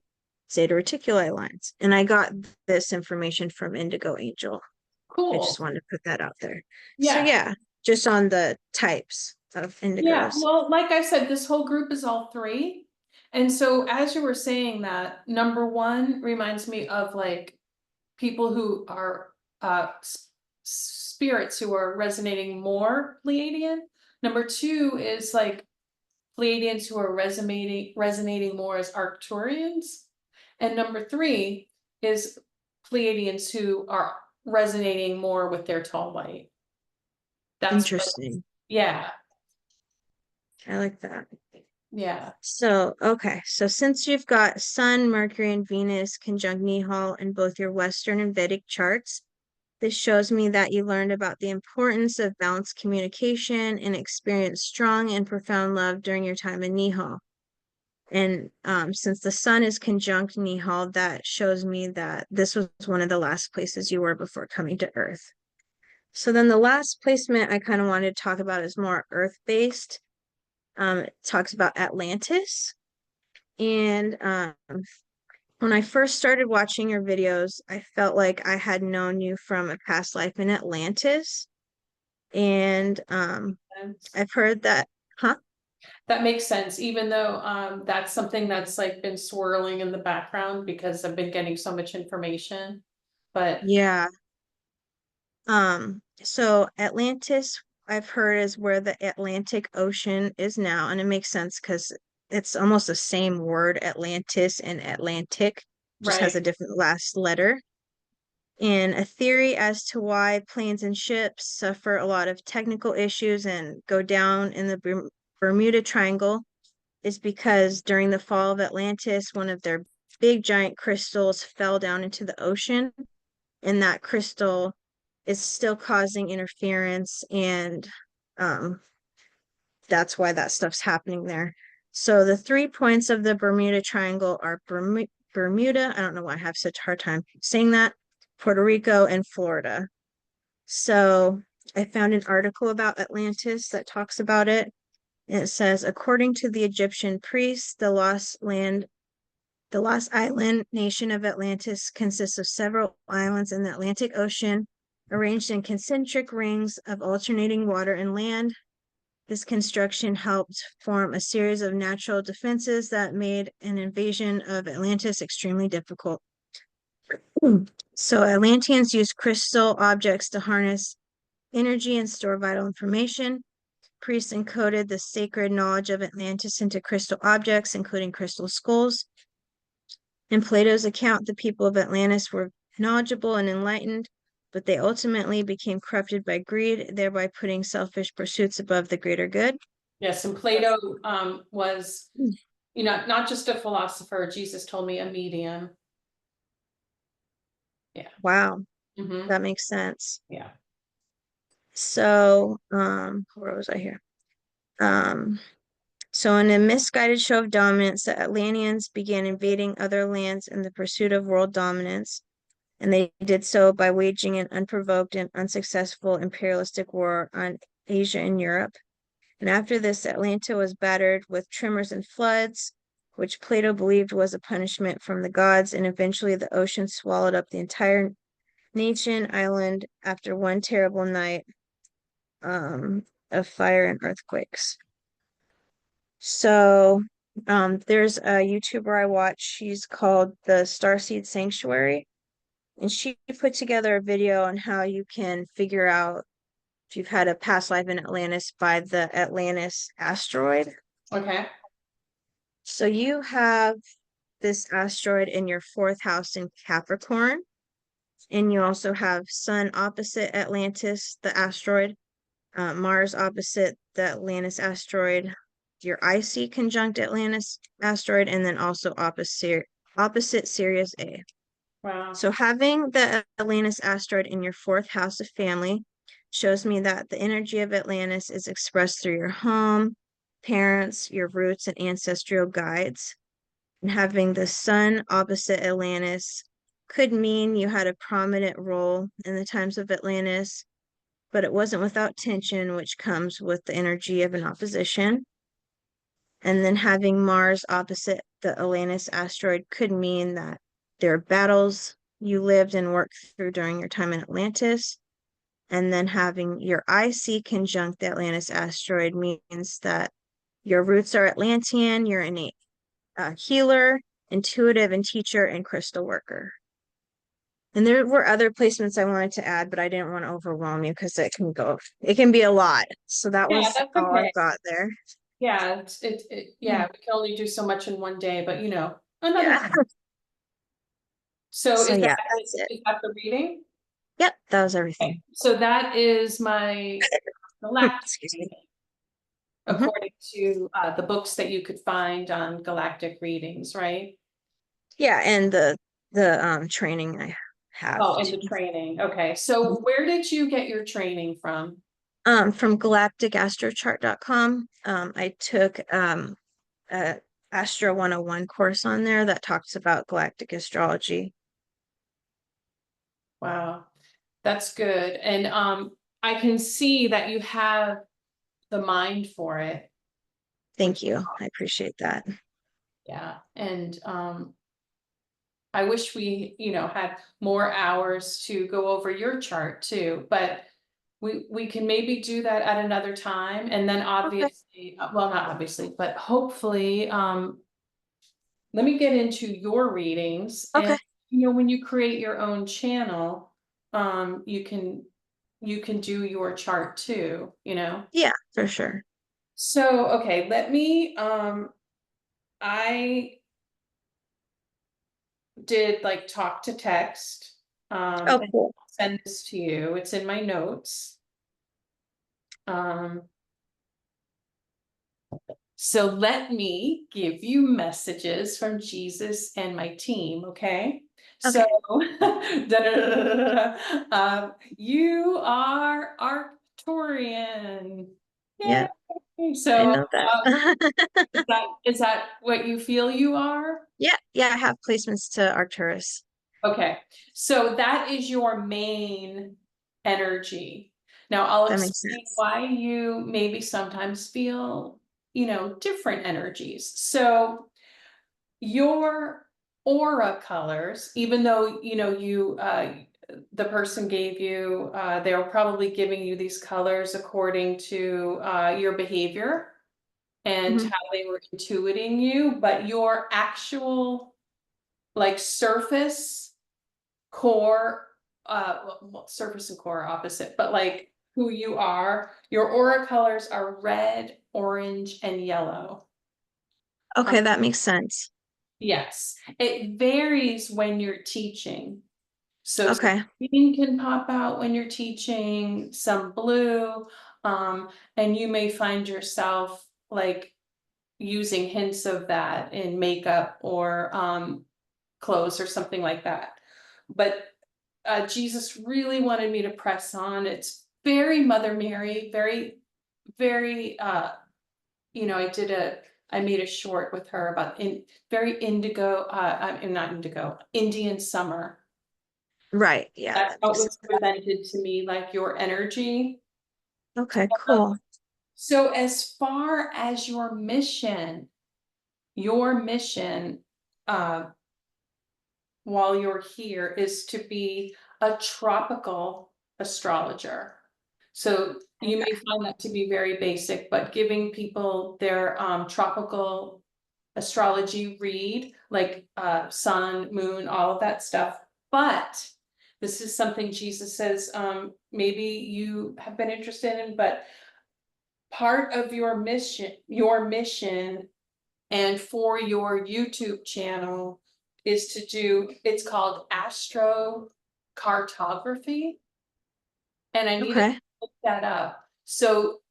Zeta Reticuli lines. And I got this information from Indigo Angel. I Cool. just wanted to put that out there. So Yeah. yeah, just on the types of Yeah. indigos. Well, like I said, this whole group is all three. And so as you were saying that, number one reminds me of like people who are spirits who are resonating more Pleiadian. Number two is like Pleiadians who are resonating more as Arcturians. And number three is Pleiadians who are resonating more with their tall white. That's what, Interesting. yeah, I like that. yeah. So, okay. So since you've got Sun, Mercury, and Venus conjunct Nihal in both your Western and Vedic charts, this shows me that you learned about the importance of balanced communication and experienced strong and profound love during your time in Nihal. And since the sun is conjunct Nihal, that shows me that this was one of the last places you were before coming to Earth. So then the last placement I kind of wanted to talk about is more Earth-based. It talks about Atlantis. And when I first started watching your videos, I felt like I had known you from a past life in Atlantis. And I've heard that, huh? That makes sense, even though that's something that's like been swirling in the background because I've been getting so much information. But Yeah. So Atlantis, I've heard is where the Atlantic Ocean is now, and it makes sense because it's almost the same word, Atlantis and Atlantic, just has right. a different last letter. And a theory as to why planes and ships suffer a lot of technical issues and go down in the Bermuda Triangle is because during the fall of Atlantis, one of their big giant crystals fell down into the ocean, and that crystal is still causing interference, and that's why that stuff's happening there. So the 3 points of the Bermuda Triangle are Bermuda. I don't know why I have such a hard time saying that. Puerto Rico and Florida. So I found an article about Atlantis that talks about it. And it says, according to the Egyptian priests, the lost island nation of Atlantis consists of several islands in the Atlantic Ocean, arranged in concentric rings of alternating water and land. This construction helped form a series of natural defenses that made an invasion of Atlantis extremely difficult. So Atlanteans used crystal objects to harness energy and store vital information. priests encoded the sacred knowledge of Atlantis into crystal objects, including crystal skulls. In Plato's account, the people of Atlantis were knowledgeable and enlightened, but they ultimately became corrupted by greed, thereby putting selfish pursuits above the greater good. Yes, and Plato was, not just a philosopher. Jesus told me a medium. Yeah. Wow, Mm-hmm. that makes sense. Yeah. So, where was I here? So in a misguided show of dominance, the Atlanteans began invading other lands in the pursuit of world dominance, and they did so by waging an unprovoked and unsuccessful imperialistic war on Asia and Europe. And after this, Atlanta was battered with tremors and floods, which Plato believed was a punishment from the gods, and eventually the ocean swallowed up the entire nation island after one terrible night of fire and earthquakes. So there's a YouTuber I watch. She's called the Starseed Sanctuary, and she put together a video on how you can figure out if you've had a past life in Atlantis by the Atlantis asteroid. Okay. So you have this asteroid in your fourth house in Capricorn, and you also have Sun opposite Atlantis, the asteroid, Mars opposite the Atlantis asteroid, your IC conjunct Atlantis asteroid, and then also opposite Sirius A. Wow. So having the Atlantis asteroid in your fourth house of family shows me that the energy of Atlantis is expressed through your home, parents, your roots, and ancestral guides. And having the sun opposite Atlantis could mean you had a prominent role in the times of Atlantis, but it wasn't without tension, which comes with the energy of an opposition. And then having Mars opposite the Atlantis asteroid could mean that there are battles you lived and worked through during your time in Atlantis. And then having your IC conjunct the Atlantis asteroid means that your roots are Atlantean, you're innate healer, intuitive, and teacher, and crystal worker. And there were other placements I wanted to add, but I didn't want to overwhelm you because it can be a lot. So that was that's all okay. I've got there. Yeah, we can only do so much in one day, but another Yeah. time. So Yeah, that's it. is that the reading? Yep, that was Okay. everything. So that is my galactic Excuse me. reading, according to the books that you could find on galactic readings, right? Yeah, and the training I have Oh, and too. the training. Okay. So where did you get your training from? From galacticastrochart.com. I took a Astro 101 course on there that talks about galactic astrology. Wow, that's good. And I can see that you have the mind for it. Thank you. I appreciate that. Yeah. And I wish we, had more hours to go over your chart too, but we can maybe do that at another time. And then obviously, well, not obviously, but hopefully, let me get into your readings. Okay. And when you create your own channel, you can do your chart too, Yeah, for sure. So okay, let me I did like talk to text. Oh, And cool. I'll send this to you. It's in my notes. So let me give you messages from Jesus and my team, okay? So, you are Arcturian. Yeah, Yay. I So, know that. is that what you feel you are? Yeah, I have placements to Arcturus. Okay, so that is your main energy. Now I'll That makes explain sense. why you maybe sometimes feel, different energies. So your aura colors, even though, the person gave you, they're probably giving you these colors according to your behavior and Mhm. how they were intuiting you, but your actual like surface core, well, surface and core are opposite, but like who you are. Your aura colors are red, orange, and yellow. Okay, that makes sense. Yes, it varies when you're teaching. So some Okay. green can pop out when you're teaching, some blue, and you may find yourself like using hints of that in makeup or clothes or something like that. But Jesus really wanted me to press on. It's very Mother Mary, very, very, I made a short with her about very indigo, I'm not indigo, Indian summer. Right. Yeah, That's that how makes it sense. was presented to me, like your energy. Okay, cool. So as far as your mission, uh, while you're here is to be a tropical astrologer. So you may find that to be very basic, but giving people their tropical astrology read, like sun, moon, all of that stuff. But this is something Jesus says maybe you have been interested in, but part of your mission and for your YouTube channel is to do, it's called astrocartography. And I needed to Okay. look that up. So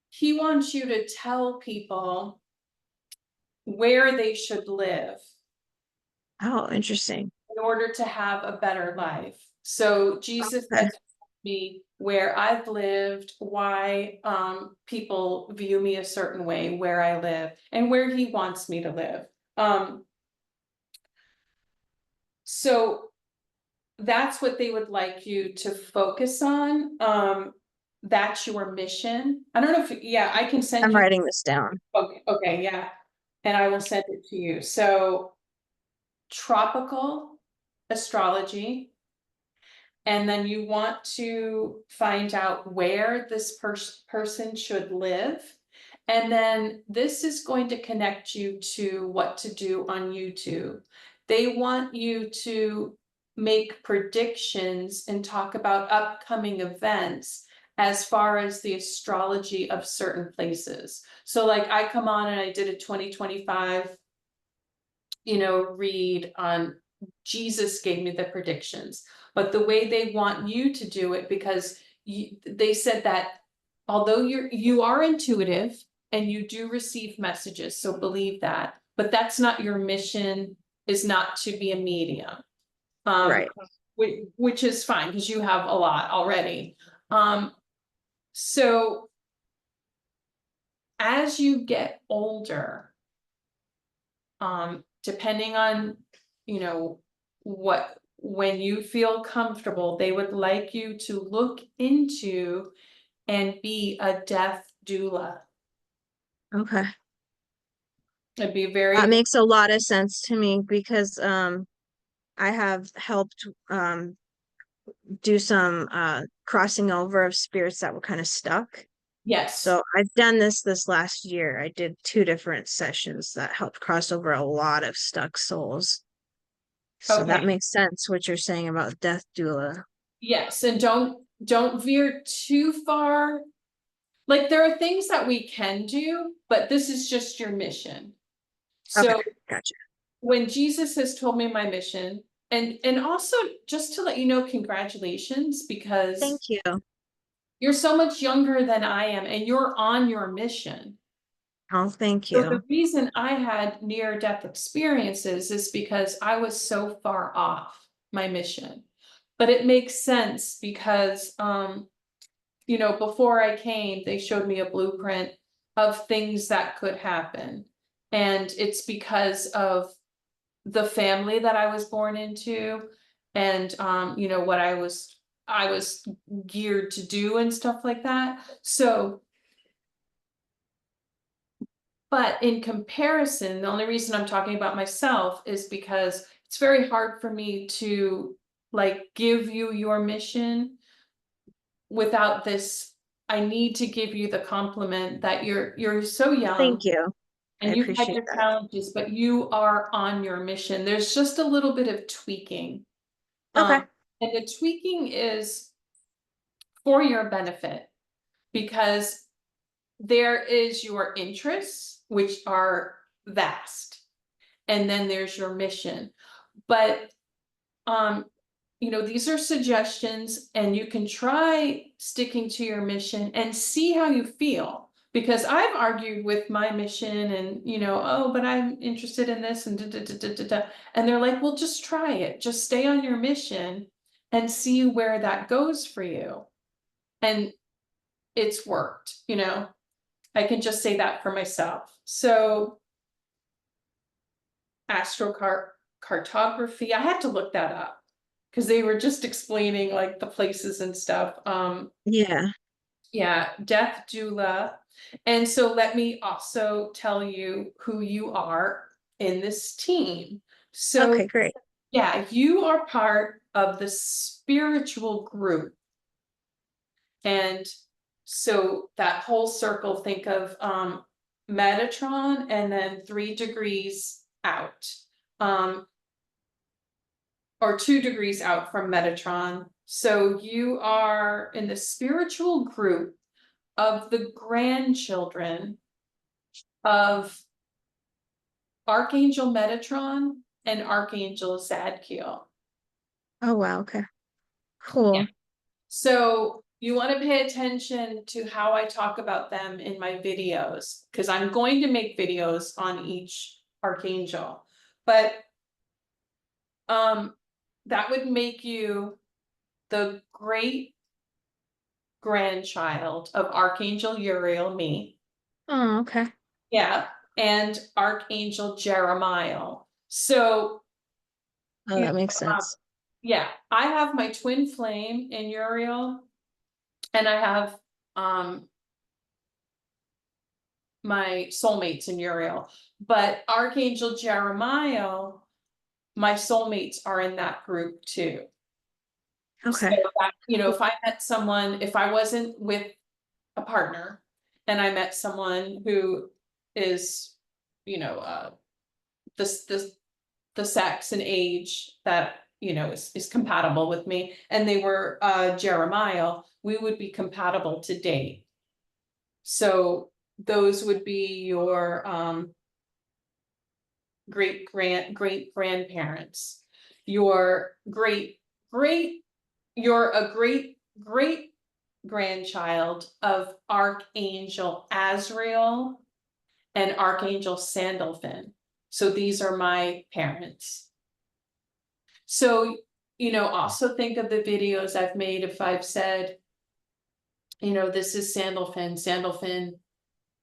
he wants you to tell people where they should live Oh, interesting. in order to have a better life. So Jesus Okay. has told me where I've lived, why people view me a certain way where I live, and where he wants me to live. So that's what they would like you to focus on. That's your mission. I don't know if, yeah, I can send I'm you. writing this down. Okay, yeah. And I will send it to you. So tropical astrology. And then you want to find out where this person should live. And then this is going to connect you to what to do on YouTube. They want you to make predictions and talk about upcoming events as far as the astrology of certain places. So like I come on and I did a 2025, read on Jesus gave me the predictions, but the way they want you to do it, because they said that although you are intuitive and you do receive messages, so believe that, but that's not your mission, is not to be a medium. Um, Right. which is fine because you have a lot already. So as you get older, depending on, when you feel comfortable, they would like you to look into and be a death doula. Okay. It'd be That very, makes a lot of sense to me because I have helped do some crossing over of spirits that were kind of stuck. yes, So I've done this last year. I did 2 different sessions that helped cross over a lot of stuck souls. So that okay, makes sense what you're saying about death doula. yes, and don't veer too far. Like there are things that we can do, but this is just your mission. Okay, So gotcha. when Jesus has told me my mission, and also just to let you know, congratulations, because Thank you. you're so much younger than I am and you're on your mission. Oh, thank So the you. reason I had near-death experiences is because I was so far off my mission. But it makes sense because before I came, they showed me a blueprint of things that could happen. And it's because of the family that I was born into and what I was geared to do and stuff like that. So, but in comparison, the only reason I'm talking about myself is because it's very hard for me to like give you your mission without this. I need to give you the compliment that you're so young Thank you. I and you've had appreciate your that. challenges, but you are on your mission. There's just a little bit of tweaking. Okay. And the tweaking is for your benefit. because there is your interests, which are vast, and then there's your mission. But these are suggestions, and you can try sticking to your mission and see how you feel. Because I've argued with my mission and, oh, but I'm interested in this and da, da, da, da, da, da. And they're like, well, just try it. Just stay on your mission and see where that goes for you. And it's worked, I can just say that for myself. So astrocartography, I had to look that up because they were just explaining like the places and stuff. Yeah. Yeah, death doula. And so let me also tell you who you are in this team. So Okay, great. yeah, you are part of the spiritual group. And so that whole circle, think of Metatron and then 3 degrees out. Or 2 degrees out from Metatron. So you are in the spiritual group of the grandchildren of Archangel Metatron and Archangel Zadkiel. Oh, wow. Okay. Yeah. Cool. So you want to pay attention to how I talk about them in my videos, because I'm going to make videos on each archangel. But that would make you the great grandchild of Archangel Uriel, me. Oh, okay. Yeah, and Archangel Jeremiah. So Oh, that makes sense. yeah, I have my twin flame in Uriel, and I have my soulmates in Uriel. But Archangel Jeremiah, my soulmates are in that group too. So Okay. that, if I met someone, if I wasn't with a partner and I met someone who is, the sex and age that, is compatible with me, and they were Jeremiah, we would be compatible to date. So those would be your great grandparents, your you're a great grandchild of Archangel Azrael and Archangel Sandalphon. So these are my parents. So, also think of the videos I've made. If I've said, this is Sandalphon. Sandalphon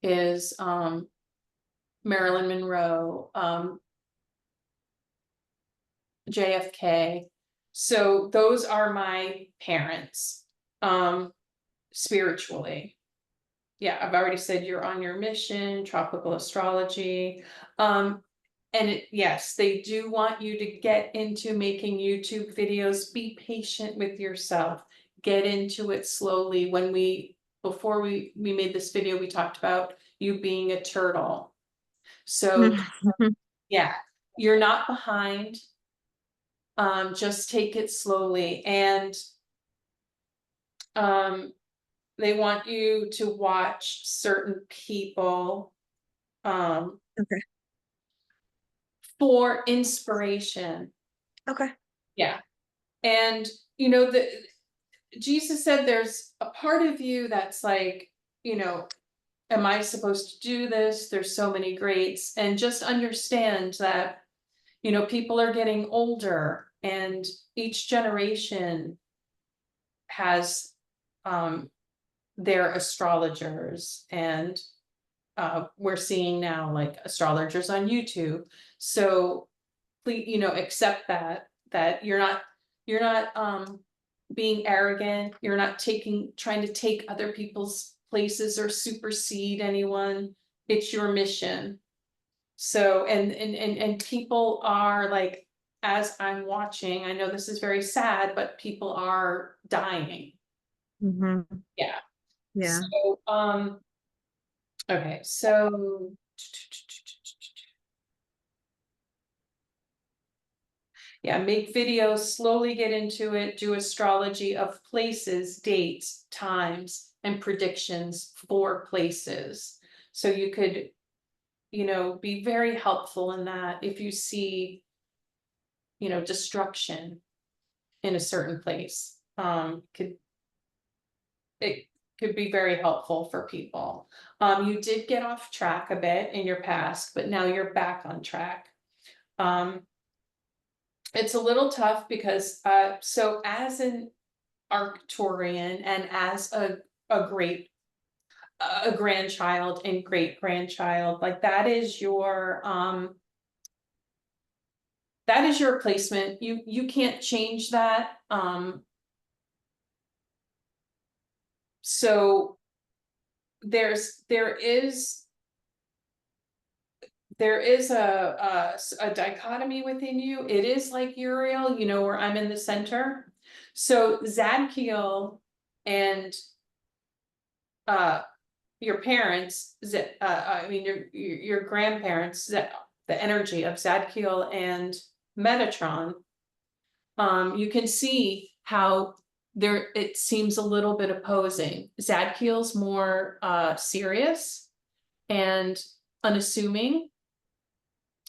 is Marilyn Monroe, JFK. So those are my parents, spiritually. Yeah, I've already said you're on your mission, tropical astrology. And yes, they do want you to get into making YouTube videos. Be patient with yourself. Get into it slowly. Before we made this video, we talked about you being a turtle. So yeah, you're not behind. Just take it slowly. And they want you to watch certain people Okay. for inspiration. Okay. Yeah. And Jesus said there's a part of you that's like, am I supposed to do this? There's so many greats. And just understand that, people are getting older, and each generation has their astrologers, and we're seeing now like astrologers on YouTube. So please, accept that you're not being arrogant. You're not trying to take other people's places or supersede anyone. It's your mission. So, and people are like, as I'm watching, I know this is very sad, but people are dying. Yeah. Yeah. So, okay, so yeah, make videos, slowly get into it, do astrology of places, dates, times, and predictions for places. So you could, be very helpful in that if you see, destruction in a certain place. It could be very helpful for people. You did get off track a bit in your past, but now you're back on track. It's a little tough because so as an Arcturian and as a grandchild and great grandchild, like that is your placement. You can't change that. So there is a dichotomy within you. It is like Uriel, where I'm in the center. So Zadkiel and your parents, your grandparents, the energy of Zadkiel and Metatron, you can see how it seems a little bit opposing. Zadkiel's more serious and unassuming,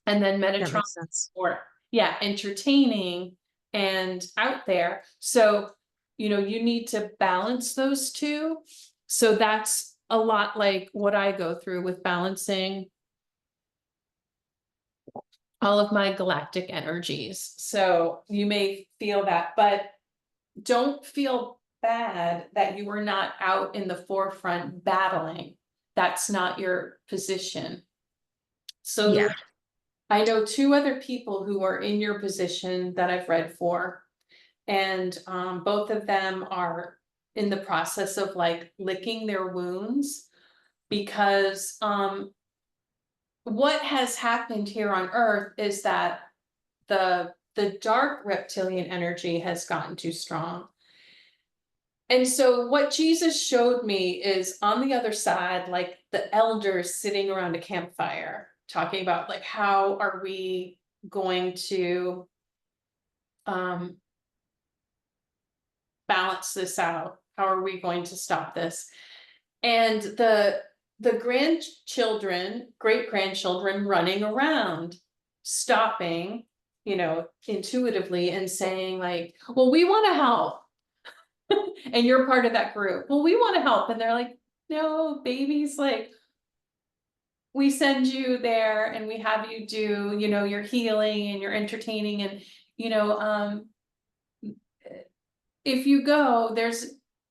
and then That Metatron makes sense. more entertaining and out there. So you need to balance those two. So that's a lot like what I go through with balancing all of my galactic energies. So you may feel that, but don't feel bad that you were not out in the forefront battling. That's not your position. So Yeah. I know 2 other people who are in your position that I've read for, and both of them are in the process of like licking their wounds, because what has happened here on Earth is that the dark reptilian energy has gotten too strong. And so what Jesus showed me is on the other side, like the elders sitting around a campfire talking about like, how are we going to balance this out? How are we going to stop this? And the grandchildren, great grandchildren running around, stopping, intuitively and saying like, well, we want to help. And you're part of that group. Well, we want to help. And they're like, no, babies, like, we send you there and we have you do, your healing and your entertaining. And, if you go, there's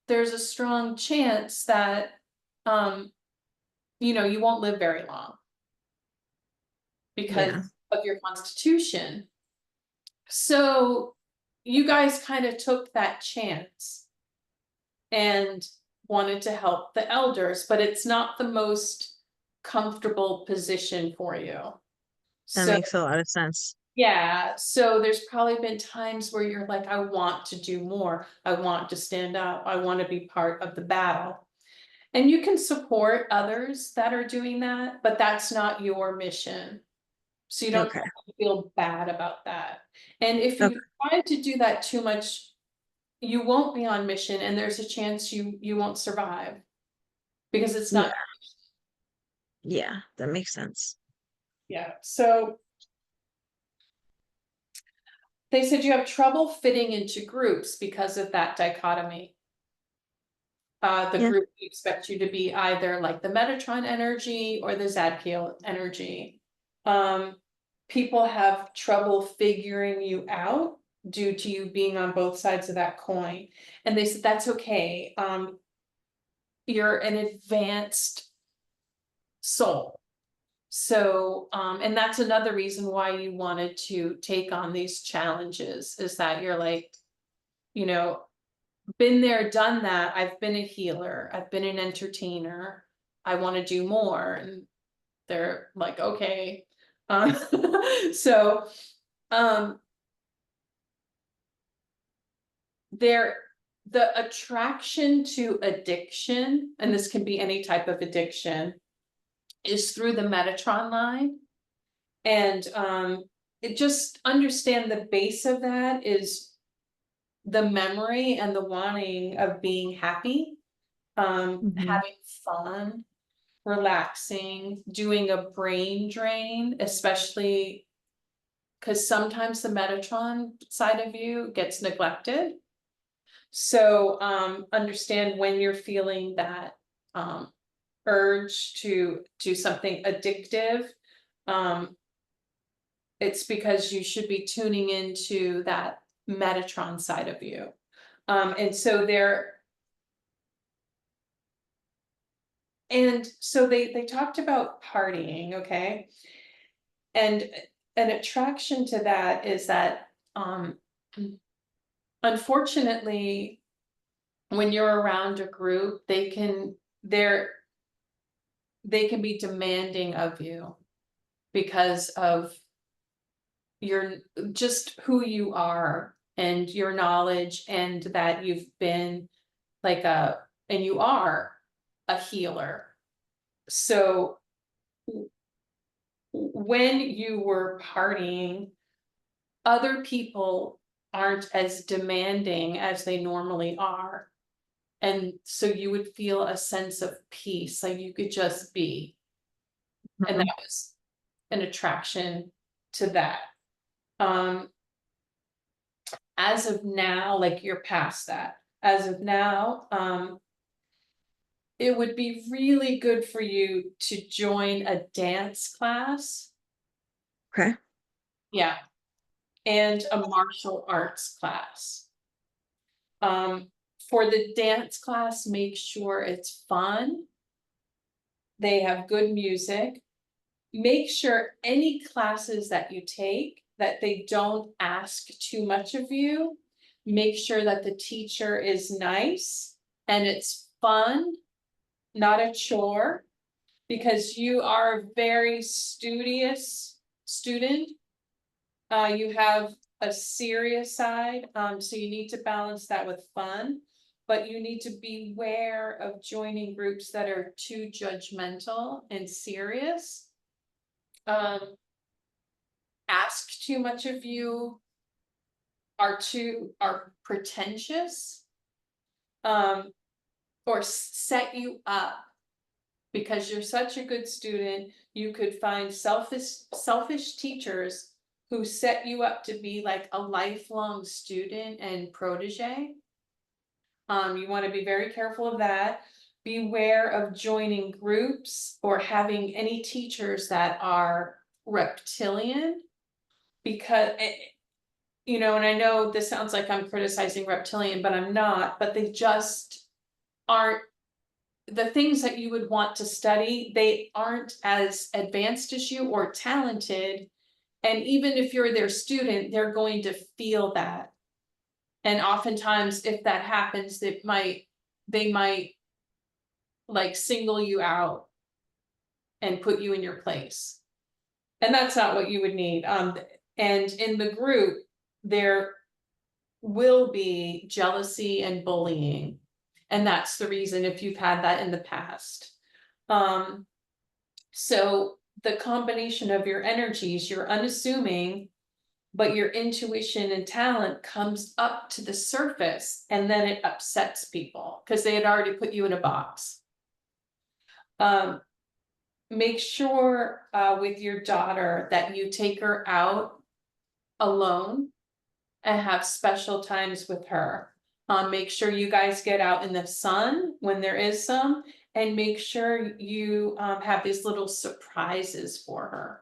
a strong chance that, you won't live very long because Yeah. of your constitution. So you guys kind of took that chance and wanted to help the elders, but it's not the most comfortable position for you. That So makes a lot of sense. yeah, so there's probably been times where you're like, I want to do more. I want to stand up. I want to be part of the battle. And you can support others that are doing that, but that's not your mission. So you don't Okay. have to feel bad about that. And if Okay. you try to do that too much, you won't be on mission, and there's a chance you won't survive because it's Yeah. not. Yeah. That makes sense. Yeah. So they said you have trouble fitting into groups because of that dichotomy. The Yeah. group expects you to be either like the Metatron energy or the Zadkiel energy. People have trouble figuring you out due to you being on both sides of that coin. And they said, that's okay. You're an advanced soul. So, and that's another reason why you wanted to take on these challenges, is that you're like, been there, done that. I've been a healer. I've been an entertainer. I want to do more. And they're like, okay. So, the attraction to addiction, and this can be any type of addiction, is through the Metatron line. And it just understand the base of that is the memory and the wanting of being happy. having fun, relaxing, doing a brain drain, especially because sometimes the Metatron side of you gets neglected. So understand when you're feeling that urge to do something addictive. It's because you should be tuning into that Metatron side of you. And so they talked about partying, okay? And an attraction to that is that unfortunately, when you're around a group, they can be demanding of you because of your just who you are and your knowledge, and that you've been and you are a healer. So when you were partying, other people aren't as demanding as they normally are. And so you would feel a sense of peace, like you could just be. And that was an attraction to that. As of now, like you're past that. As of now, it would be really good for you to join a dance class. Okay. Yeah. And a martial arts class. For the dance class, make sure it's fun. They have good music. Make sure any classes that you take, that they don't ask too much of you. Make sure that the teacher is nice and it's fun, not a chore, because you are a very studious student. You have a serious side, so you need to balance that with fun, but you need to beware of joining groups that are too judgmental and serious. Ask too much of you, are pretentious, or set you up because you're such a good student. You could find selfish teachers who set you up to be like a lifelong student and protege. You want to be very careful of that. Beware of joining groups or having any teachers that are reptilian, because and I know this sounds like I'm criticizing reptilian, but I'm not. But they just aren't the things that you would want to study. They aren't as advanced as you or talented. And even if you're their student, they're going to feel that. And oftentimes, if that happens, they might like single you out and put you in your place. And that's not what you would need. And in the group, there will be jealousy and bullying. And that's the reason, if you've had that in the past. So the combination of your energies, you're unassuming, but your intuition and talent comes up to the surface, and then it upsets people because they had already put you in a box. Make sure with your daughter that you take her out alone and have special times with her. Make sure you guys get out in the sun when there is some, and make sure you have these little surprises for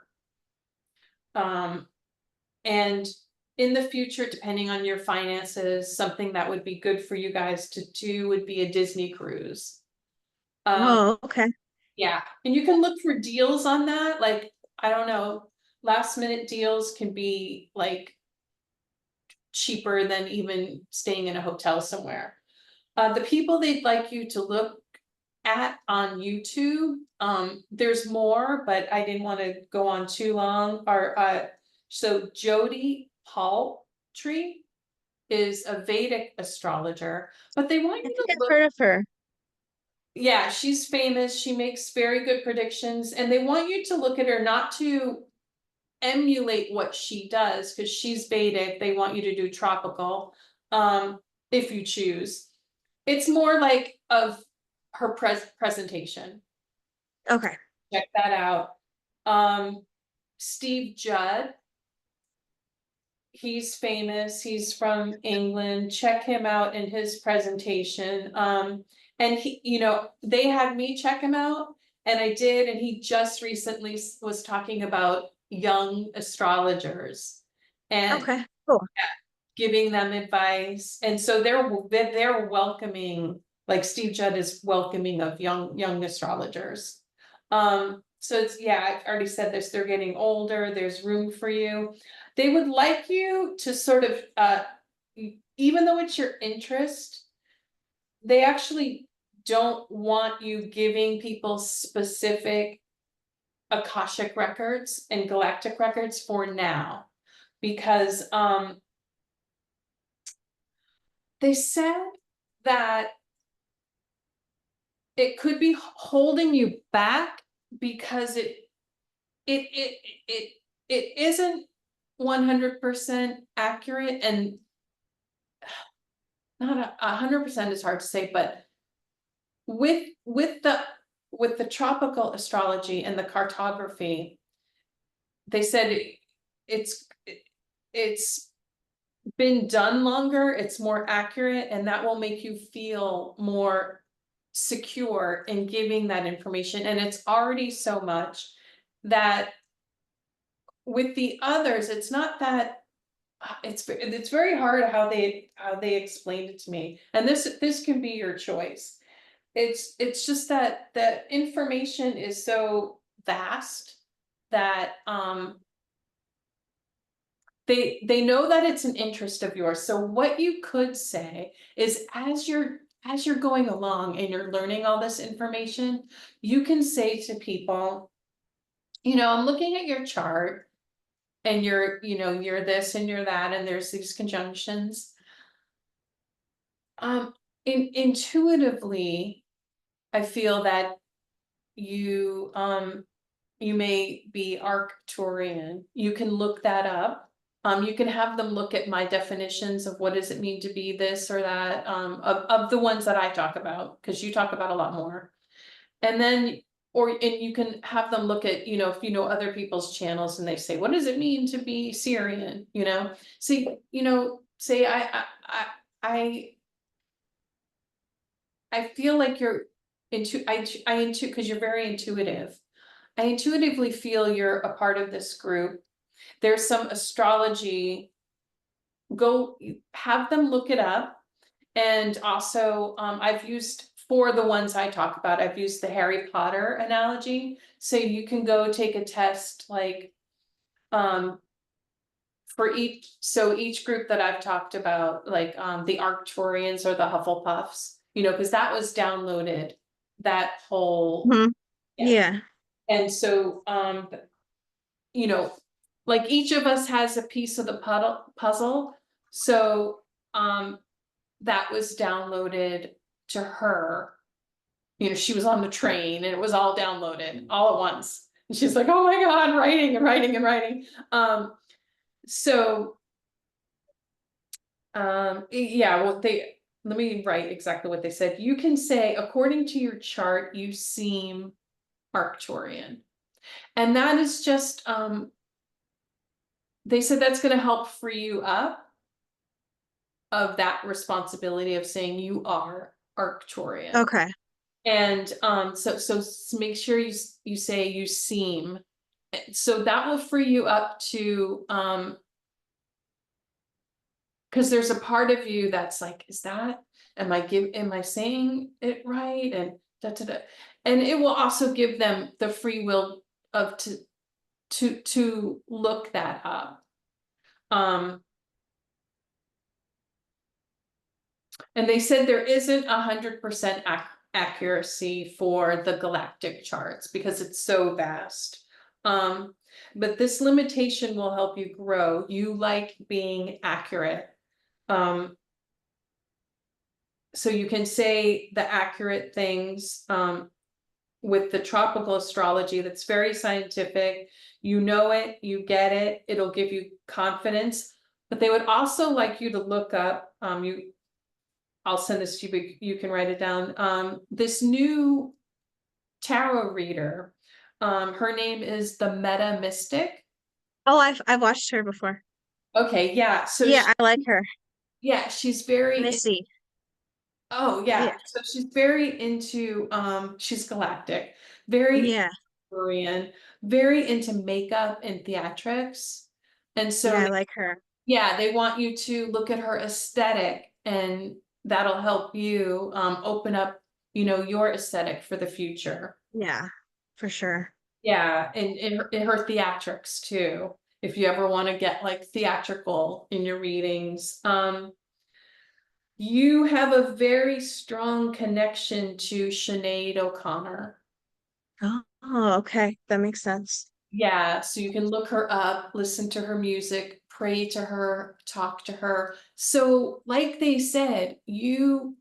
her. And in the future, depending on your finances, something that would be good for you guys to do would be a Disney cruise. Oh, okay. Yeah, and you can look for deals on that. Like, I don't know, last minute deals can be like cheaper than even staying in a hotel somewhere. The people they'd like you to look at on YouTube, there's more, but I didn't want to go on too long. So Jodi Paltry is a Vedic astrologer, but they want I you think to I've look. heard of her. Yeah, she's famous. She makes very good predictions, and they want you to look at her, not to emulate what she does, because she's Vedic. They want you to do tropical, if you choose. It's more like of her presentation. Okay. Check that out. Steve Judd, he's famous, he's from England. Check him out in his presentation. And he, you know, they had me check him out, and I did, and he just recently was talking about young astrologers and Okay. Cool. giving them advice. And so they're welcoming, like Steve Judd is welcoming of young astrologers. So it's, yeah, I've already said this, they're getting older, there's room for you. They would like you to sort of, even though it's your interest, they actually don't want you giving people specific Akashic records and galactic records for now, because they said that it could be holding you back because it isn't 100% accurate, and not 100% is hard to say, but with the tropical astrology and the cartography, they said it's been done longer, it's more accurate, and that will make you feel more secure in giving that information. And it's already so much that with the others, it's not that it's very hard how they explained it to me. And this can be your choice. It's just that the information is so vast that they know that it's an interest of yours. So what you could say is, as you're going along and you're learning all this information, you can say to people, you know, I'm looking at your chart, and you're, you know, you're this and you're that, and there's these conjunctions. Intuitively, I feel that you may be Arcturian. You can look that up. You can have them look at my definitions of what does it mean to be this or that, of the ones that I talk about, because you talk about a lot more. And then, and you can have them look at, you know, if you know other people's channels and they say, what does it mean to be Syrian? You know, see, you know, say I feel like you're because you're very intuitive. I intuitively feel you're a part of this group. There's some astrology. Go have them look it up. And also, I've used, for the ones I talk about, I've used the Harry Potter analogy. So you can go take a test, like, for each group that I've talked about, like, the Arcturians or the Hufflepuffs, you know, because that was downloaded, that whole, Yeah. and so, you know, like each of us has a piece of the puzzle. So, that was downloaded to her. You know, she was on the train and it was all downloaded all at once. And she's like, oh my God, writing and writing and writing. So, yeah, well, let me write exactly what they said. You can say, according to your chart, you seem Arcturian. And that is just, they said that's going to help free you up of that responsibility of saying you are Arcturian. Okay. And so make sure you say you seem, so that will free you up to because there's a part of you that's like, is that, am I saying it right, and and it will also give them the free will of to look that up. And they said there isn't 100% accuracy for the galactic charts because it's so vast. But this limitation will help you grow. You like being accurate. So you can say the accurate things with the tropical astrology that's very scientific. You know it, you get it, it'll give you confidence. But they would also like you to look up, I'll send this to you, but you can write it down. This new tarot reader, her name is the Meta Mystic. Oh, I've watched her before. Okay, yeah. So Yeah, I like her. yeah, she's very, Missy. oh Yeah. yeah. So she's very into, she's galactic, very Yeah. Korean, very into makeup and theatrics. And Yeah, so I like her. yeah, they want you to look at her aesthetic, and that'll help you open up, your aesthetic for the future. Yeah, for sure. Yeah, and in her theatrics too. If you ever want to get like theatrical in your readings. You have a very strong connection to Sinead O'Connor. Oh, okay. That makes sense. Yeah, so you can look her up, listen to her music, pray to her, talk to her. So, like they said, you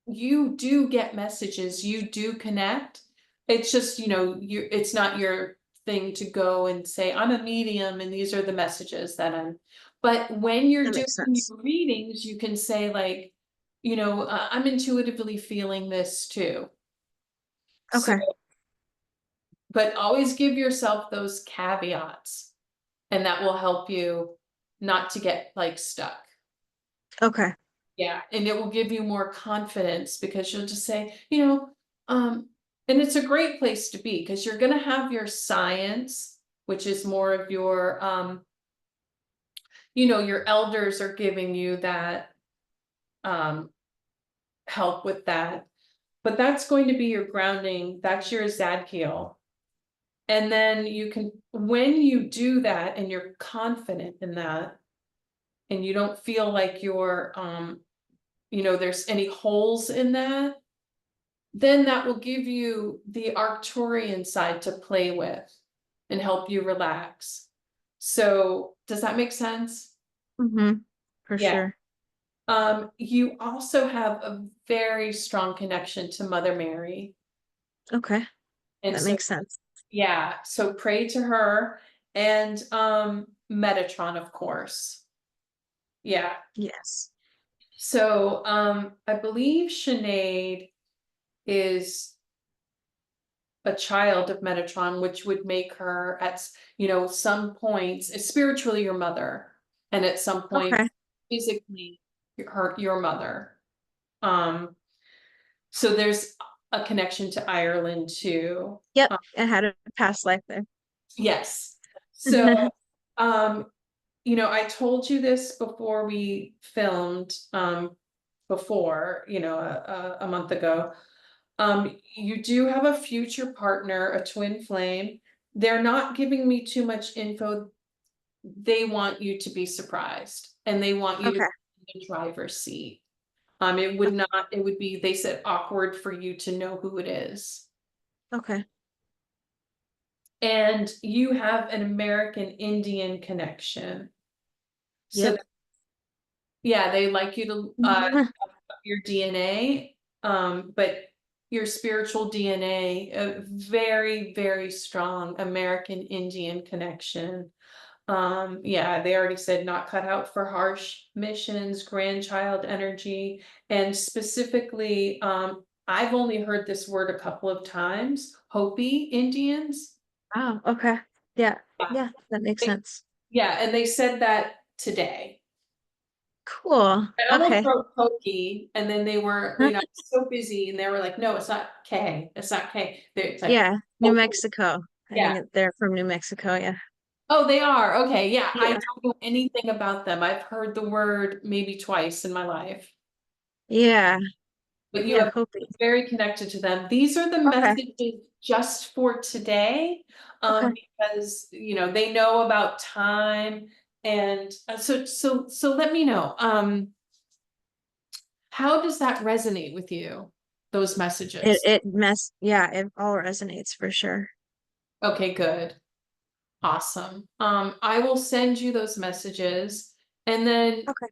do get messages, you do connect. It's just, it's not your thing to go and say, I'm a medium and these are the messages that I'm. But when you're That doing makes sense. your readings, you can say, like, I'm intuitively feeling this too. So, Okay. but always give yourself those caveats, and that will help you not to get like stuck. Okay. Yeah, and it will give you more confidence because you'll just say, and it's a great place to be because you're going to have your science, which is more of your, your elders are giving you that help with that. But that's going to be your grounding. That's your Zadkiel. And then you can, when you do that and you're confident in that, and you don't feel like you're, there's any holes in that, then that will give you the Arcturian side to play with and help you relax. So does that make sense? Mm-hmm. For Yeah. sure. You also have a very strong connection to Mother Mary. Okay. And That so, makes sense. yeah, so pray to her and Metatron, of course. Yeah. Yes. So I believe Sinead is a child of Metatron, which would make her at, some points spiritually your mother, and at some point Okay. physically your mother. Um, so there's a connection to Ireland too. Yep. I had a past life there. Yes. So I told you this before we filmed, before, a month ago. You do have a future partner, a twin flame. They're not giving me too much info. They want you to be surprised, and they want you to Okay. be in the driver's seat. It would be, they said, awkward for you to know who it is. Okay. And you have an American Indian connection. So Yep. yeah, they like you to your DNA, but your spiritual DNA, a very, very strong American Indian connection. Yeah, they already said not cut out for harsh missions, grandchild energy, and specifically, I've only heard this word a couple of times, Hopi Indians. Oh, okay. Yeah. Yeah, Yeah, that makes sense. yeah, and they said that today. Cool. I almost Okay. wrote Pokey, and then they were, Huh? so busy, and they were like, "No, it's not K. It's not K." It's like, Yeah, New Pokey. Mexico. I Yeah. think they're from New Mexico. Yeah. Oh, they are. Okay, yeah. I Yeah. don't know anything about them. I've heard the word maybe twice in my life, Yeah. but you Yeah. have Hopi. very connected to them. These are the Okay. messages just for today, Okay. because they know about time, and so let me know. How does that resonate with you? Those It messages. it mess yeah, it all resonates for sure. Okay, good. Awesome. I will send you those messages, and then, Okay.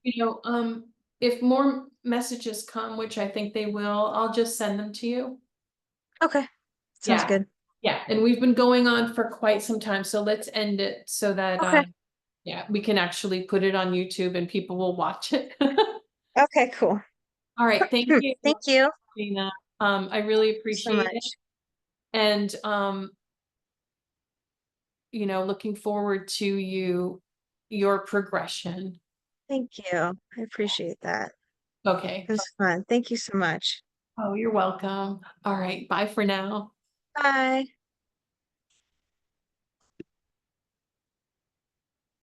if more messages come, which I think they will, I'll just send them to you. Okay. Sounds Yeah. good. Yeah. And we've been going on for quite some time, so let's end it so that, Okay. yeah, we can actually put it on YouTube and people will watch it. Okay, cool. All right. Thank you, Thank you Gina. I really so appreciate it. much. And, looking forward to your progression. Thank you. I appreciate that. Okay. It was fun. Thank you so much. Oh, you're welcome. All right. Bye for now. Bye.